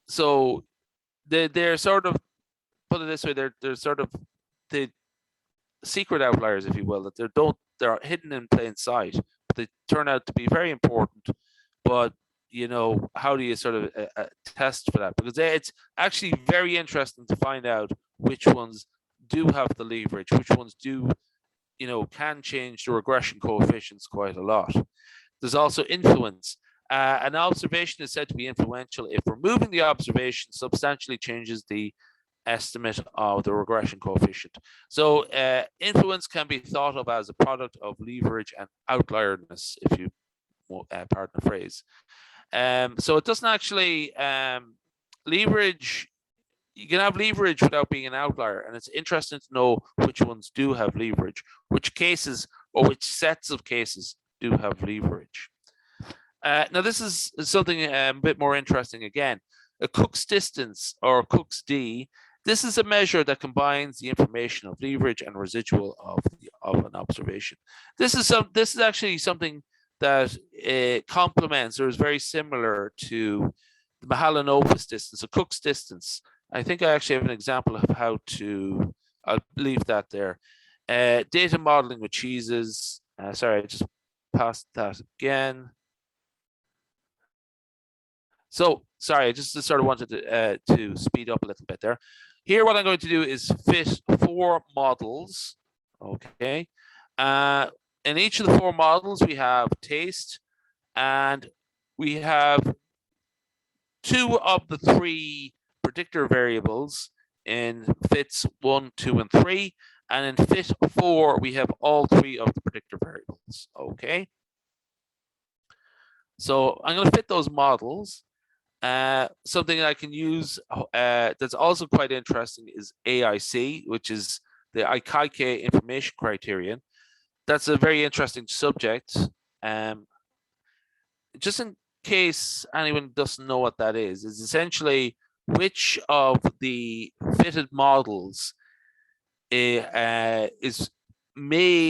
So they're sort of, put it this way, they're sort of the secret outliers, if you will, that they're hidden in plain sight, but they turn out to be very important. But how do you sort of test for that? Because it's actually very interesting to find out which ones do have the leverage, which ones do, can change the regression coefficients quite a lot. There's also influence. An observation is said to be influential if removing the observation substantially changes the estimate of the regression coefficient. So influence can be thought of as a product of leverage and outlierness, if you pardon the phrase. So it doesn't actually leverage. You can have leverage without being an outlier, and it's interesting to know which ones do have leverage, which cases or which sets of cases do have leverage. Now, this is something a bit more interesting again. A Cook's distance, or Cook's D, this is a measure that combines the information of leverage and residual of an observation. This is actually something that complements or is very similar to the Mahalanobis distance, a Cook's distance. I think I actually have an example of how to, I'll leave that there. Data modeling with cheeses. Sorry, I just passed that again. So sorry, I just sort of wanted to speed up a little bit there. Here, what I'm going to do is fit 4 models. Okay. In each of the 4 models, we have taste, and we have 2 of the 3 predictor variables in fits 1, 2, and 3. And in fit 4, we have all 3 of the predictor variables. Okay. So I'm going to fit those models. Something I can use that's also quite interesting is AIC, which is the Ikaike information criterion. That's a very interesting subject. Just in case anyone doesn't know what that is essentially which of the fitted models may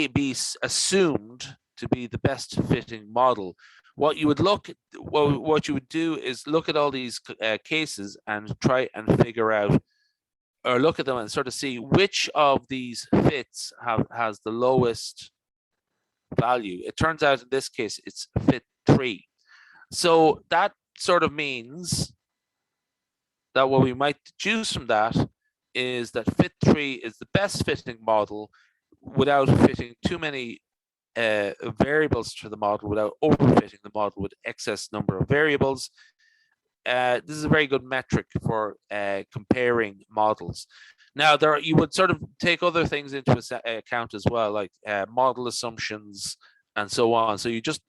be assumed to be the best fitting model. What you would do is look at all these cases and try and figure out, or look at them and sort of see which of these fits has the lowest value. It turns out in this case it's fit 3. So that sort of means that what we might deduce from that is that fit tree is the best fitting model without fitting too many variables to the model, without overfitting the model with excess number of variables. This is a very good metric for comparing models. Now, you would sort of take other things into account as well, like model assumptions and so on. So you just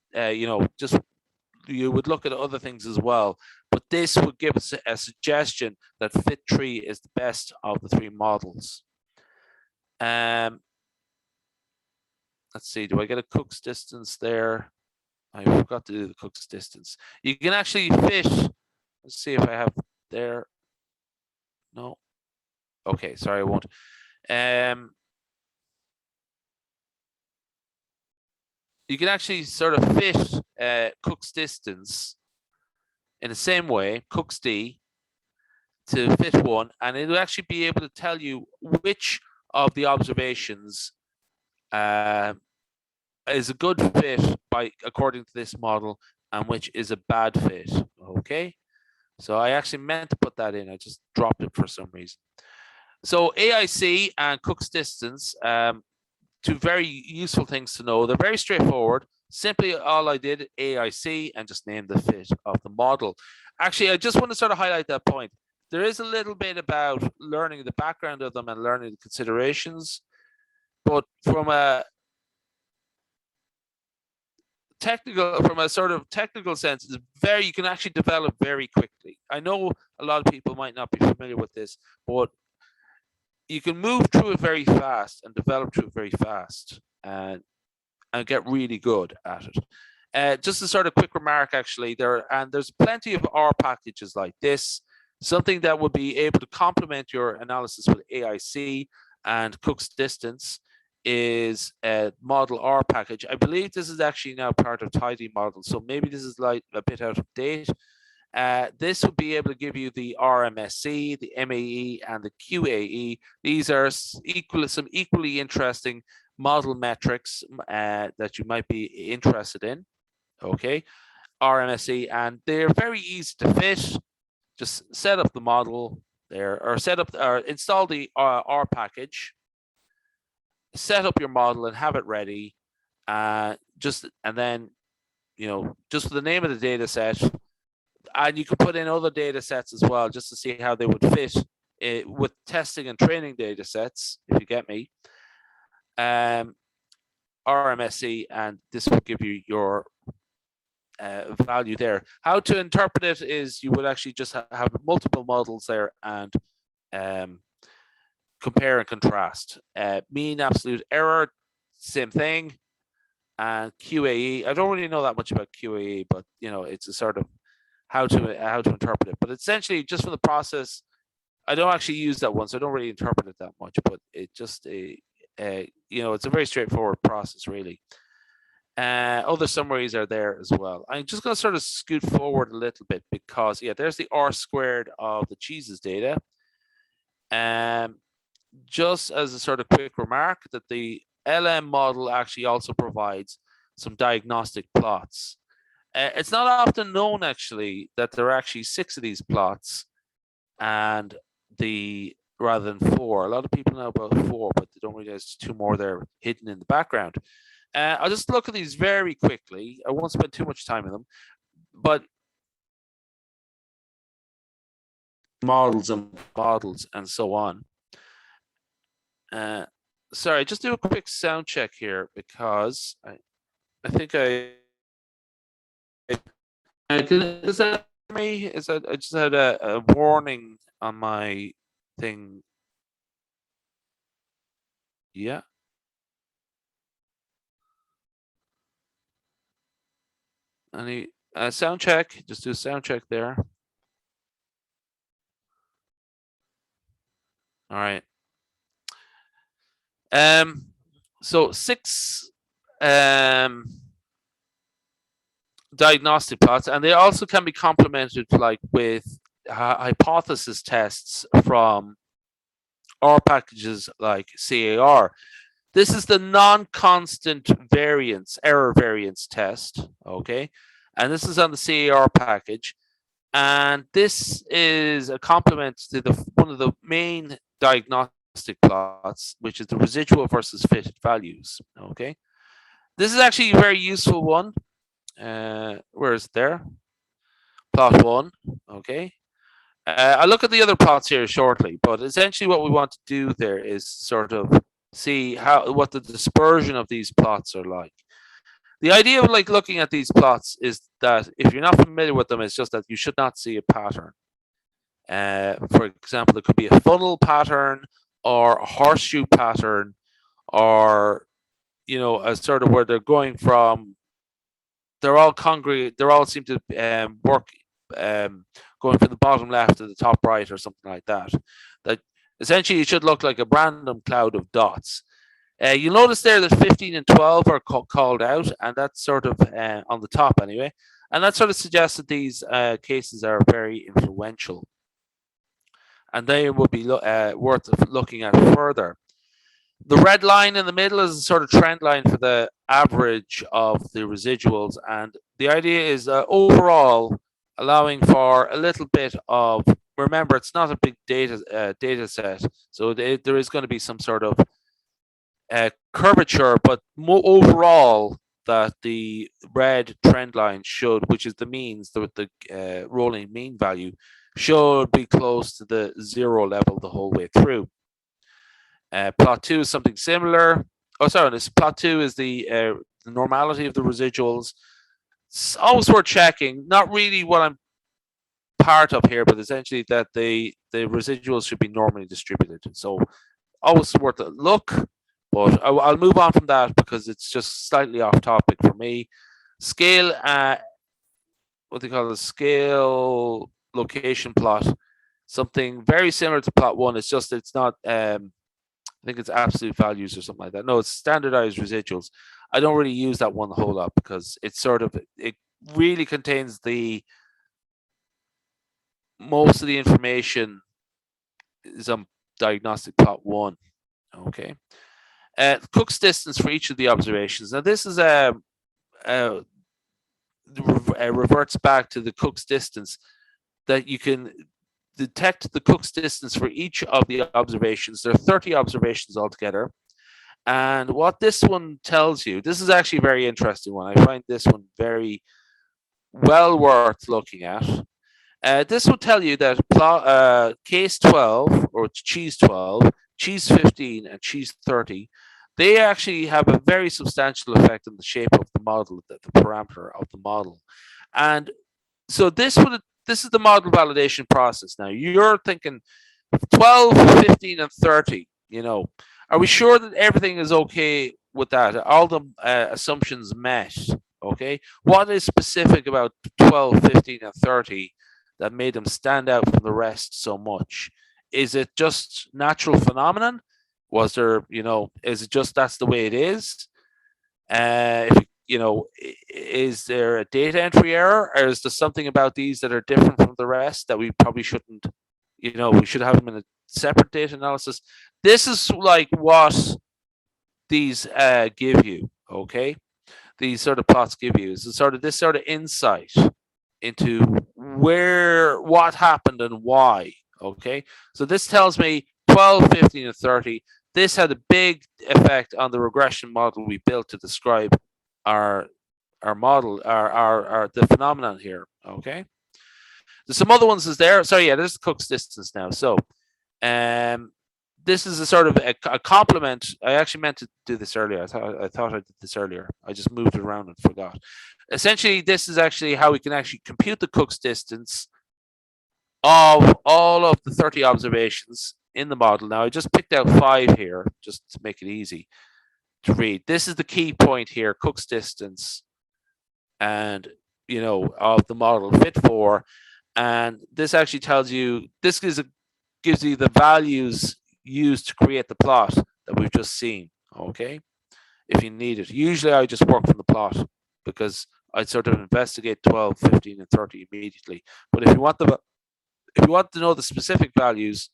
you would look at other things as well. But this would give us a suggestion that fit tree is the best of the three models. Let's see, do I get a Cook's distance there? I forgot to do the Cook's distance. You can actually fit, let's see if I have there. No. Okay, sorry, I won't. You can actually sort of fit Cook's distance in the same way, Cook's D, to fit one, and it'll actually be able to tell you which of the observations is a good fit according to this model, and which is a bad fit. Okay, so I actually meant to put that in. I just dropped it for some reason. So AIC and Cook's distance, two very useful things to know. They're very straightforward. Simply all I did, AIC, and just named the fit of the model. Actually, I just want to sort of highlight that point. There is a little bit about learning the background of them and learning the considerations, but from a sort of technical sense, you can actually develop very quickly. I know a lot of people might not be familiar with this, but you can move through it very fast and develop through it very fast and get really good at it. Just a sort of quick remark, actually, there's plenty of R packages like this, something that would be able to complement your analysis with AIC and Cook's distance is a model R package. I believe this is actually now part of Tidy model, so maybe this is like a bit out of date. This would be able to give you the RMSE, the MAE, and the QAE. These are some equally interesting model metrics that you might be interested in. Okay, RMSE, and they're very easy to fit. Just set up the model there, or install the R package, set up your model, and have it ready. And then, just for the name of the data set. And you can put in other data sets as well, just to see how they would fit with testing and training data sets, if you get me. RMSE, and this will give you your value there. How to interpret it is you would actually just have multiple models there and compare and contrast. Mean absolute error, same thing. And QAE, I don't really know that much about QAE, but it's a sort of how to interpret it. But essentially, just for the process, I don't actually use that one, so I don't really interpret it that much. But it just it's a very straightforward process, really. Other summaries are there as well. I'm just going to sort of scoot forward a little bit because there's the R squared of the cheeses data. Just as a sort of quick remark, that the LM model actually also provides some diagnostic plots. It's not often known, actually, that there are actually 6 of these plots and rather than 4. A lot of people know about 4, but they don't realize there's 2 more there hidden in the background. I'll just look at these very quickly. I won't spend too much time on them, but models and so on. Sorry, just do a quick sound check here because I think does that me? I just had a warning on my thing. Yeah. Any sound check? Just do a sound check there. All right. So 6 diagnostic plots, and they also can be complemented with hypothesis tests from R packages like CAR. This is the non-constant error variance test, okay? and this is on the CAR package. And this is a complement to one of the main diagnostic plots, which is the residual versus fitted values. Okay, this is actually a very useful one. Where is it there? Plot 1. Okay. I'll look at the other plots here shortly, but essentially what we want to do there is sort of see what the dispersion of these plots are like. The idea of like looking at these plots is that if you're not familiar with them, it's just that you should not see a pattern. For example, there could be a funnel pattern or a horseshoe pattern, or a sort of where they're going from. They're all congregate. They all seem to work going from the bottom left to the top right or something like that. That essentially it should look like a random cloud of dots. You'll notice there that 15 and 12 are called out, and that's sort of on the top anyway. And that sort of suggests that these cases are very influential. And they will be worth looking at further. The red line in the middle is a sort of trend line for the average of the residuals. And the idea is overall allowing for a little bit of, remember, it's not a big data set. So there is going to be some sort of curvature, but overall that the red trend line should, which is the means, the rolling mean value, should be close to the 0 level the whole way through. Plot 2 is something similar. Oh, sorry, this plot 2 is the normality of the residuals. It's always worth checking. Not really what I'm part of here, but essentially that the residuals should be normally distributed. So always worth a look. But I'll move on from that because it's just slightly off topic for me. Scale, what they call the scale location plot, something very similar to plot 1. It's just it's not. I think it's absolute values or something like that. No, it's standardized residuals. I don't really use that one a whole lot because it's sort of it really contains most of the information is on diagnostic plot 1. Okay. Cook's distance for each of the observations. Now, this is reverts back to the Cook's distance, that you can detect the Cook's distance for each of the observations. There are 30 observations altogether. And what this one tells you, this is actually a very interesting one. I find this one very well worth looking at. This will tell you that case 12, or cheese 12, cheese 15, and cheese 30, they actually have a very substantial effect on the shape of the model, the parameter of the model. And so this is the model validation process. Now, you're thinking 12, 15, and 30, are we sure that everything is okay with that? All the assumptions met, okay? What is specific about 12, 15, and 30 that made them stand out from the rest so much? Is it just natural phenomenon? Was there, is it just that's the way it is? Is there a data entry error, or is there something about these that are different from the rest that we probably shouldn't, we should have them in a separate data analysis? This is like what these give you, okay? These sort of plots give you is this sort of insight into what happened and why, okay? So this tells me 12, 15, and 30. This had a big effect on the regression model we built to describe our model, our the phenomenon here, okay? There's some other ones is there. So yeah, this is Cook's distance now. So this is a sort of a complement. I actually meant to do this earlier. I thought I did this earlier. I just moved it around and forgot. Essentially, this is actually how we can actually compute the Cook's distance of all of the 30 observations in the model. Now, I just picked out 5 here just to make it easy to read. This is the key point here, Cook's distance, and of the model fit for. And this actually tells you, this gives you the values used to create the plot that we've just seen, okay? If you need it. Usually I just work from the plot because I'd sort of investigate 12, 15, and 30 immediately. But if you want to know the specific values,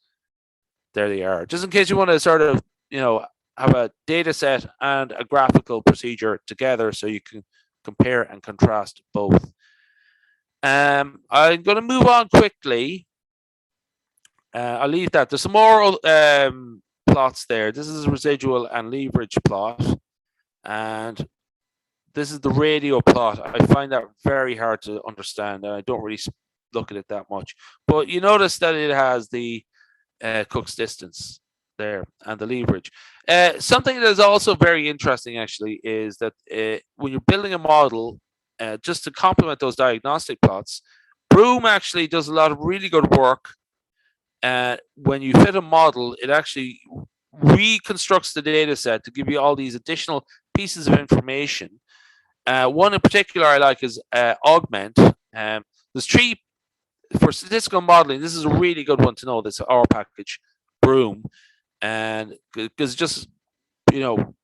there they are. Just in case you want to sort of, have a data set and a graphical procedure together so you can compare and contrast both. I'm going to move on quickly. I'll leave that. There's some more plots there. This is a residual and leverage plot, and this is the radio plot. I find that very hard to understand, and I don't really look at it that much. But you notice that it has the Cook's distance there and the leverage. Something that is also very interesting, actually, is that when you're building a model, just to complement those diagnostic plots, Broom actually does a lot of really good work. When you fit a model, it actually reconstructs the data set to give you all these additional pieces of information. One in particular I like is Augment. There's three for statistical modeling. This is a really good one to know. This R package, Broom, and because it just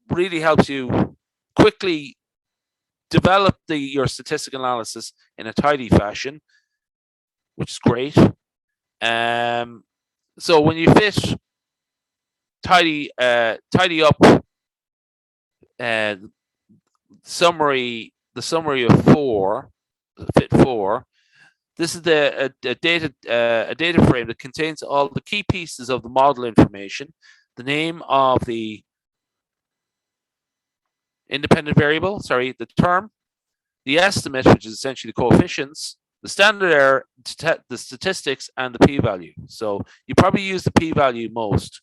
really helps you quickly develop your statistical analysis in a tidy fashion, which is great. So when you fit tidy up summary of fit 4. This is a data frame that contains all the key pieces of the model information, the name of the independent variable, the term, the estimate, which is essentially the coefficients, the standard error, the statistics, and the p-value. So you probably use the p-value most,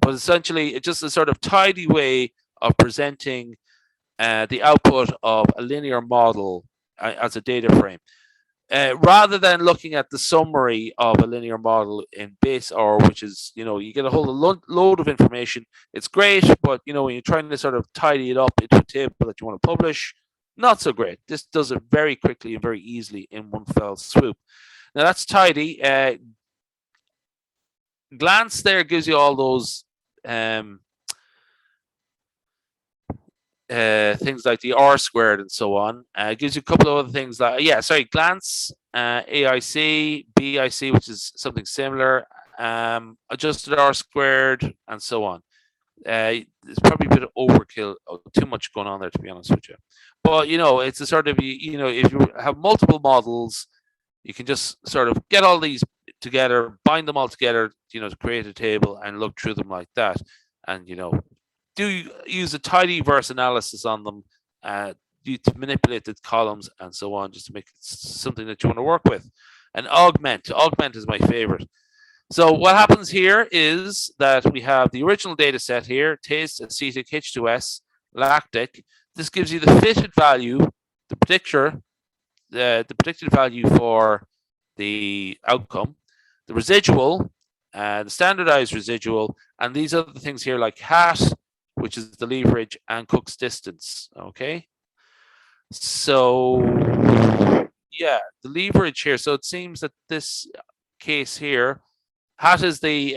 but essentially it's just a sort of tidy way of presenting the output of a linear model as a data frame. Rather than looking at the summary of a linear model in base R, which is, you get a whole load of information. It's great, but, when you're trying to sort of tidy it up into a table that you want to publish, not so great. This does it very quickly and very easily in one fell swoop. Now that's tidy. Glance there gives you all those things like the R squared and so on. It gives you a couple of other things like, glance, AIC, BIC, which is something similar, adjusted R squared, and so on. It's probably a bit of overkill, too much going on there, to be honest with you. But, it's a sort of, if you have multiple models, you can just sort of get all these together, bind them all together, to create a table and look through them like that. And, do use a tidyverse analysis on them to manipulate the columns and so on, just to make it something that you want to work with. And Augment is my favorite. So what happens here is that we have the original data set here, taste, acetic, H2S, lactic. This gives you the fitted value, the predictor, the predicted value for the outcome, the residual, the standardized residual, and these other things here like hat, which is the leverage, and Cook's distance. Okay. So yeah, the leverage here. So it seems that this case here, hat is the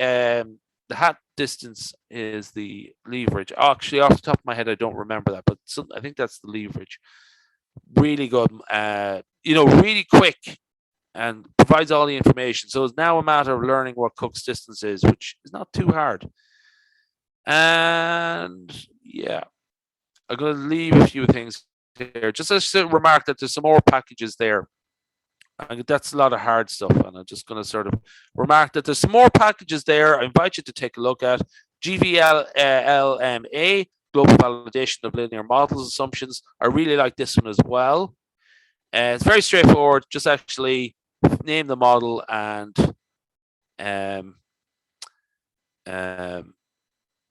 hat distance is the leverage. Actually, off the top of my head, I don't remember that, but I think that's the leverage. Really good, really quick, and provides all the information. So it's now a matter of learning what Cook's distance is, which is not too hard. And yeah, I'm going to leave a few things here. Just to remark that there's some more packages there. That's a lot of hard stuff, and I'm just going to sort of remark that there's some more packages there. I invite you to take a look at GVLMA, Global Validation of Linear Models Assumptions. I really like this one as well. It's very straightforward. Just actually name the model and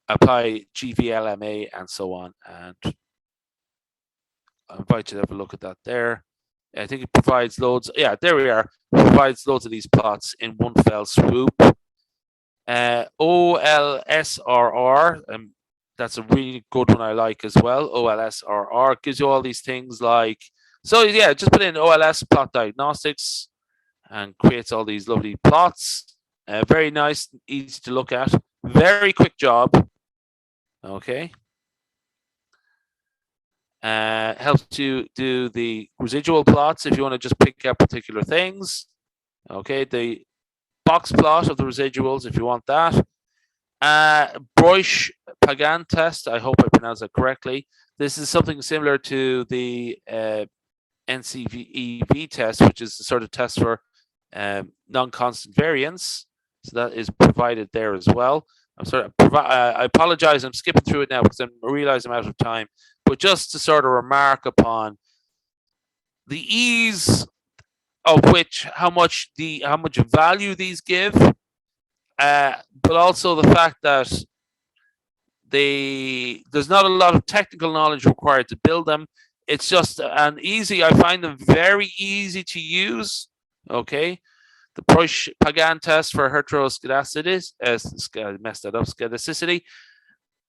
apply GVLMA and so on. And I invite you to have a look at that there. I think it provides loads. Yeah, there we are. It provides loads of these plots in one fell swoop. OLSRR, that's a really good one I like as well. OLSRR gives you all these things like, so yeah, just put in OLS plot diagnostics and creates all these lovely plots. Very nice, easy to look at. Very quick job. Okay. Helps to do the residual plots if you want to just pick out particular things. Okay, the box plot of the residuals if you want that. Broich-Pagan test, I hope I pronounced that correctly. This is something similar to the NCEV test, which is the sort of test for non-constant variance. So that is provided there as well. I apologize, I'm skipping through it now because I realize I'm out of time. But just to sort of remark upon the ease of which how much value these give, but also the fact that there's not a lot of technical knowledge required to build them. It's just I find them very easy to use. Okay, the Pruitt-Pagan test for heteroscedasticity, skedasticity.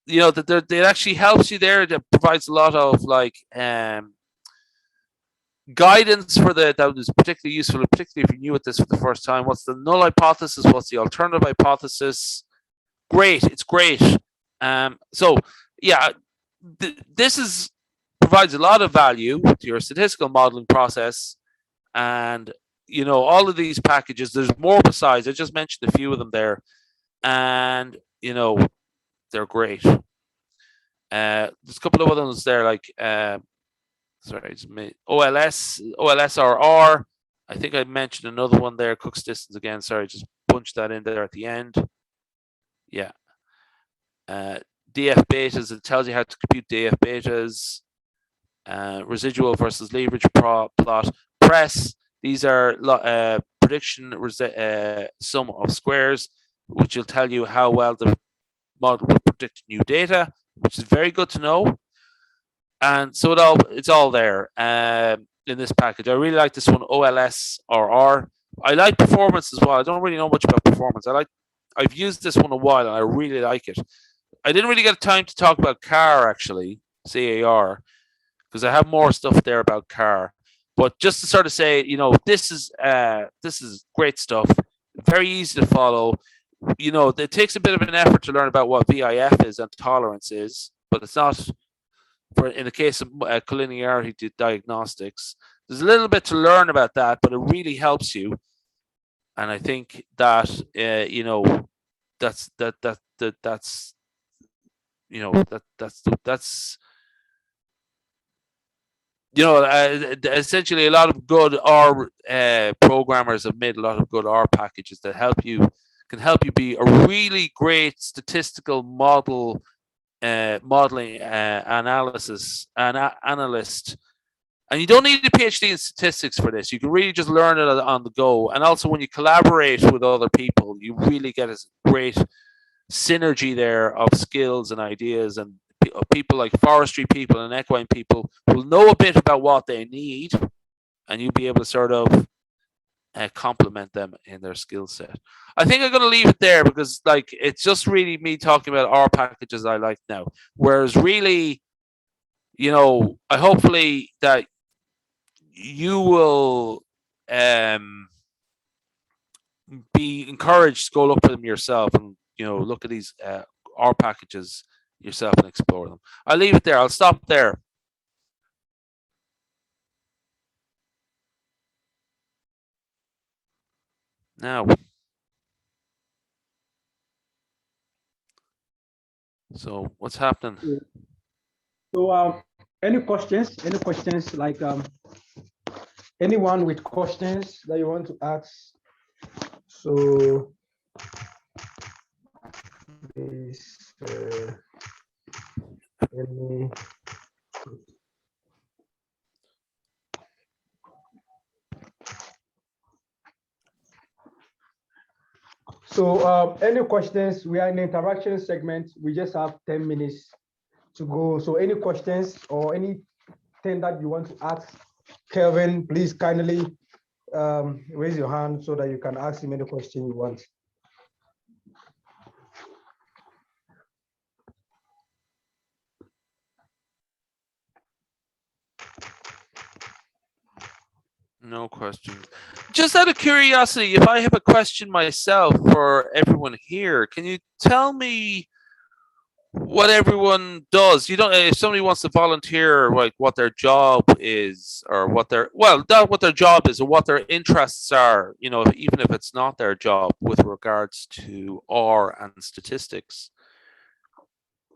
You know that it actually helps you there. It provides a lot of guidance for that is particularly useful, particularly if you're new at this for the first time. What's the null hypothesis? What's the alternative hypothesis? Great, it's great. So yeah, this provides a lot of value to your statistical modeling process, and all of these packages. There's more besides. I just mentioned a few of them there, and they're great. There's a couple of other ones there, like OLSRR. I think I mentioned another one there, Cook's distance again. Sorry, just punched that in there at the end. Yeah. DF betas, it tells you how to compute DF betas. Residual versus leverage plot. Press, these are prediction sum of squares, which will tell you how well the model will predict new data, which is very good to know. And so it's all there in this package. I really like this one, OLSRR. I like performance as well. I don't really know much about performance. I've used this one a while and I really like it. I didn't really get time to talk about CAR actually, CAR, because I have more stuff there about CAR. But just to sort of say, this is great stuff. Very easy to follow. It takes a bit of an effort to learn about what VIF is and tolerance is, but it's not. In the case of collinearity diagnostics, there's a little bit to learn about that, but it really helps you. And I think that essentially a lot of good R programmers have made a lot of good R packages that can help you be a really great statistical modeling analyst, and you don't need a PhD in statistics for this. You can really just learn it on the go, and also when you collaborate with other people, you really get a great synergy there of skills and ideas, and people like forestry people and equine people will know a bit about what they need, and you'll be able to sort of complement them in their skill set. I think I'm going to leave it there because it's just really me talking about our packages I like now. Whereas really, I hopefully that you will be encouraged to go look for them yourself and look at these R packages yourself and explore them. I'll leave it there. I'll stop there. Now, so what's happening? So, any questions? Any questions? Like anyone with questions that you want to ask? So, this any. So, any questions? We are in the interaction segment. We just have 10 minutes to go. So, any questions or anything that you want to ask Kelvin, please kindly raise your hand so that you can ask him any question you want. No question. Just out of curiosity, if I have a question myself for everyone here, can you tell me what everyone does? If somebody wants to volunteer, like what their job is, or not what their job is, or what their interests are, even if it's not their job with regards to R and statistics.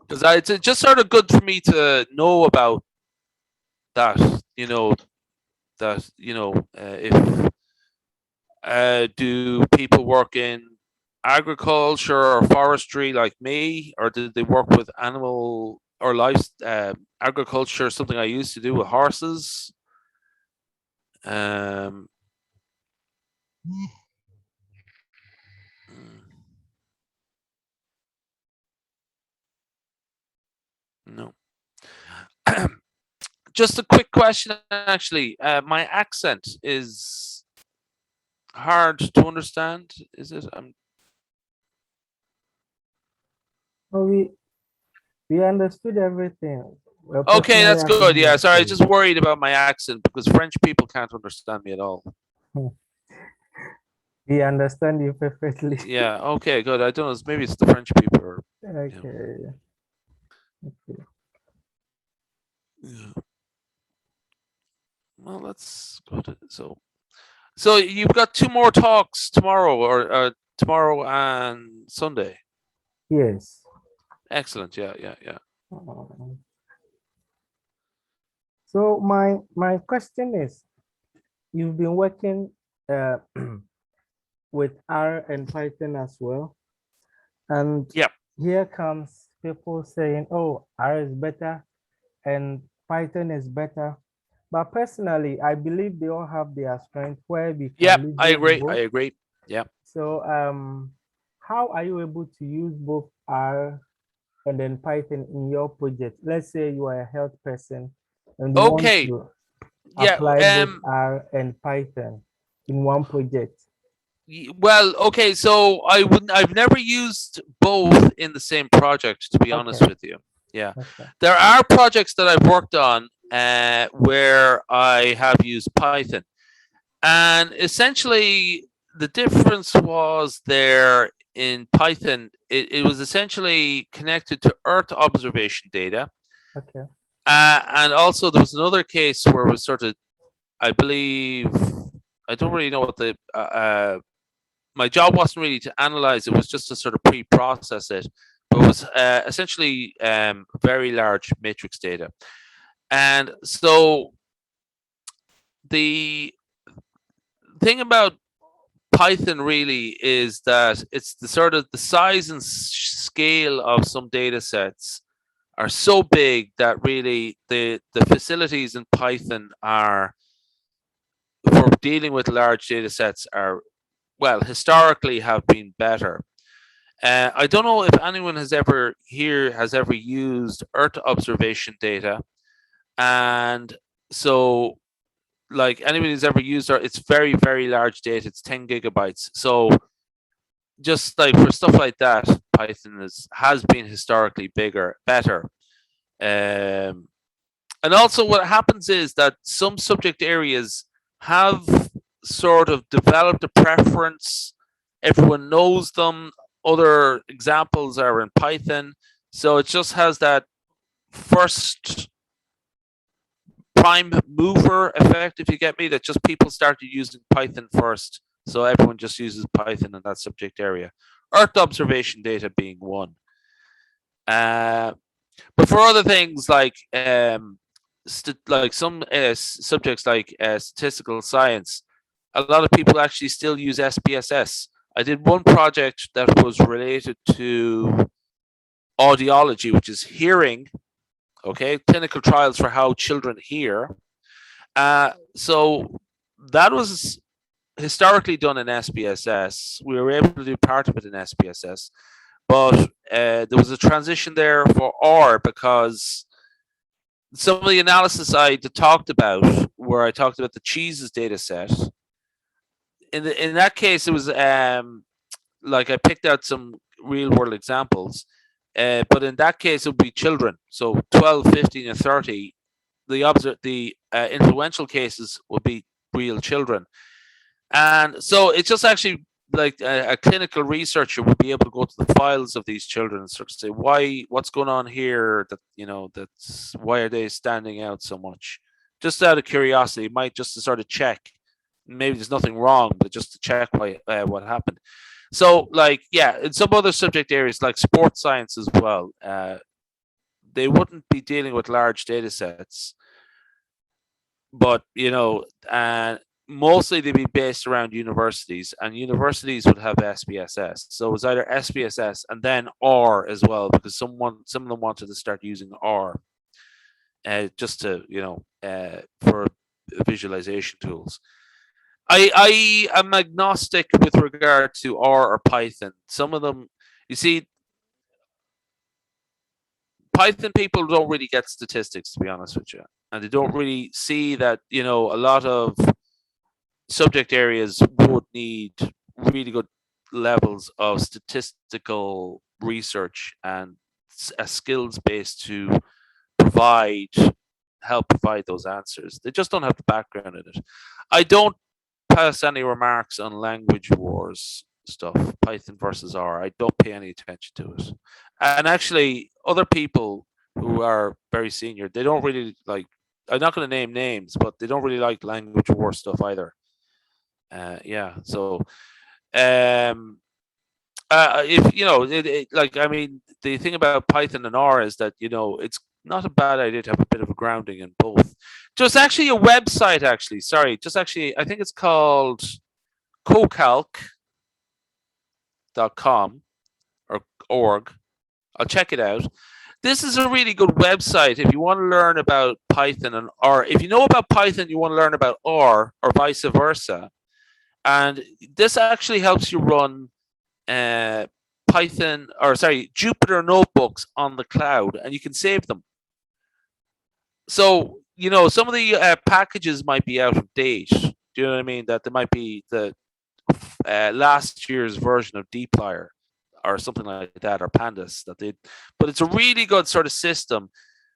Because it's just sort of good for me to know about that, that if do people work in agriculture or forestry like me, or did they work with animal or life agriculture, something I used to do with horses. No. Just a quick question, actually. My accent is hard to understand. Is it? Oh, we understood everything. Well, Okay, that's personally, I good. couldn't Yeah, sorry, I was understand. just worried about my accent because French people can't understand me at all. We understand you perfectly. Yeah. Okay. Good. I don't know. Maybe it's the French people. Or, Okay. Okay. yeah. Well, let's go to so you've got 2 more talks tomorrow, or tomorrow and Sunday. Yes. Excellent. Yeah. Um, So my question is, you've been working with R and Python as well, and Yep. here comes people saying, "Oh, R is better and Python is better." But personally, I believe they all have their strength where we can Yep. I leverage agree. I both. agree. Yeah. So how are you able to use both R and then Python in your project? Let's say you are a health person and you want Okay. to Yeah. apply both R and Python in one project. Well, okay. So I've never used both in the same project, to be honest with you. Yeah. Okay. There are projects that I've worked on where I have used Python. And essentially, the difference was there in Python, it was essentially connected to Earth observation data. Okay. And also, there was another case where it was sort of, I believe, I don't really know what my job wasn't really to analyze it, was just to sort of pre process it. But it was essentially very large matrix data. And so the thing about Python really is that it's the sort of the size and scale of some data sets are so big that really the facilities in Python are for dealing with large data sets are, well, historically have been better. I don't know if anyone has ever used Earth observation data, and so like anybody who's ever used it, it's very, very large data. It's 10 gigabytes. So just like for stuff like that, Python has been historically better. And also what happens is that some subject areas have sort of developed a preference. Everyone knows them. Other examples are in Python. So it just has that first prime mover effect, if you get me, that just people started using Python first. So everyone just uses Python in that subject area. Earth observation data being one. But for other things like some subjects like statistical science, a lot of people actually still use SPSS. I did one project that was related to audiology, which is hearing. Okay, clinical trials for how children hear. So that was historically done in SPSS. We were able to do part of it in SPSS, but there was a transition there for R because some of the analysis I talked about, where I talked about the cheeses data set, in that case, it was like I picked out some real world examples, but in that case, it would be children. So 12, 15, and 30. The influential cases would be real children. And so it's just actually like a clinical researcher would be able to go to the files of these children and sort of say, what's going on here, that's why are they standing out so much? Just out of curiosity, it might just to sort of check. Maybe there's nothing wrong, but just to check what happened. So like, yeah, in some other subject areas like sports science as well, they wouldn't be dealing with large data sets. but and mostly they'd be based around universities, and universities would have SPSS. So it was either SPSS and then R as well, because some of them wanted to start using R, just to for visualization tools. I am agnostic with regard to R or Python. Some of them, you see, Python people don't really get statistics, to be honest with you, and they don't really see that a lot of subject areas would need really good levels of statistical research and a skills base to help provide those answers. They just don't have the background in it. I don't pass any remarks on language wars stuff, Python versus R. I don't pay any attention to it. And actually, other people who are very senior, they don't really like. I'm not going to name names, but they don't really like language war stuff either. Yeah. So, if the thing about Python and R is that it's not a bad idea to have a bit of a grounding in both. There's actually a website, I think it's called cocalc.com or org. I'll check it out. This is a really good website if you want to learn about Python and R. If you know about Python, you want to learn about R, or vice versa. And this actually helps you run Jupyter notebooks on the cloud, and you can save them. So some of the packages might be out of date. Do you know what I mean? That there might be the last year's version of dplyr or something like that, or pandas but it's a really good sort of system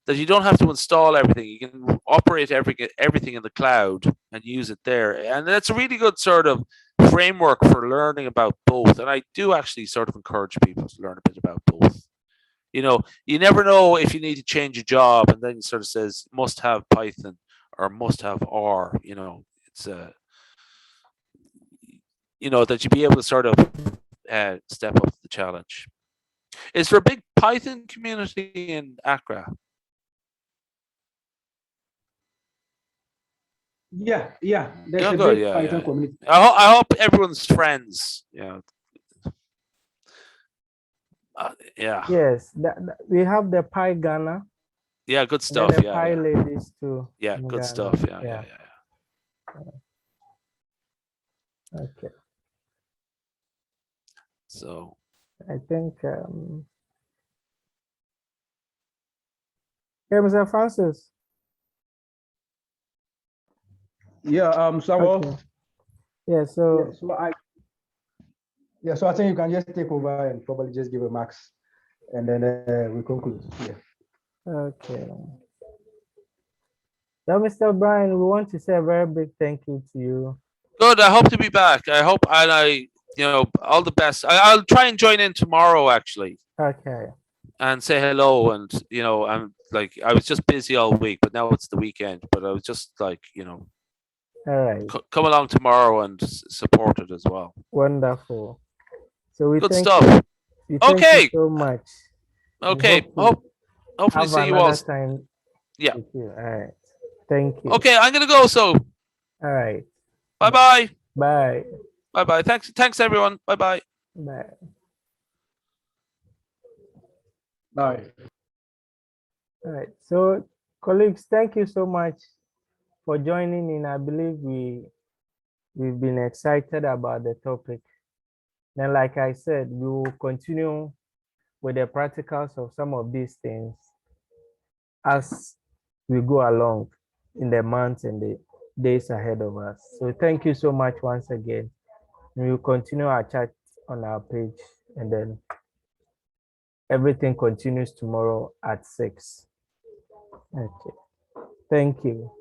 that you don't have to install everything. You can operate everything in the cloud and use it there, and that's a really good sort of framework for learning about both. And I do actually sort of encourage people to learn a bit about both. You never know if you need to change a job, and then it sort of says must have Python or must have R. It's that you be able to sort of step up to the challenge. Is there a big Python community in Accra? Yeah. There's a Good. big Python community. I hope everyone's friends. Yeah. Yes, we have the Pi Ghana. Yeah, good stuff. And then the Yeah, Pi ladies too. yeah, in good Ghana. stuff. Yeah. Okay. So I think hey, Mr. Francis. Yeah, Samuel. Okay. Yeah, so so I think you can just take over and probably just give a max, and then we conclude. Yeah. okay. Now, Mr. Brian, we want to say a very big thank you to you. good. I hope to be back. I hope, and all the best. I'll try and join in tomorrow actually. Okay. And say hello, and I'm like, I was just busy all week, but now it's the weekend. But I was just like, All right. come along tomorrow and support it as well. Wonderful. So we Good thank stuff. you. Thank Okay. you so much. Okay. Hopefully see you all. Time. Yeah. All right. Thank you. Okay, I'm gonna go. So. All right. Bye-bye. Bye. Bye-bye. Thanks everyone. Bye-bye. Bye. Bye. All right. So, colleagues, thank you so much for joining in. I believe we've been excited about the topic. Then, like I said, we will continue with the practicals of some of these things as we go along in the months and the days ahead of us. So thank you so much once again. We will continue our chat on our page, and then everything continues tomorrow at 6. Okay. Thank you.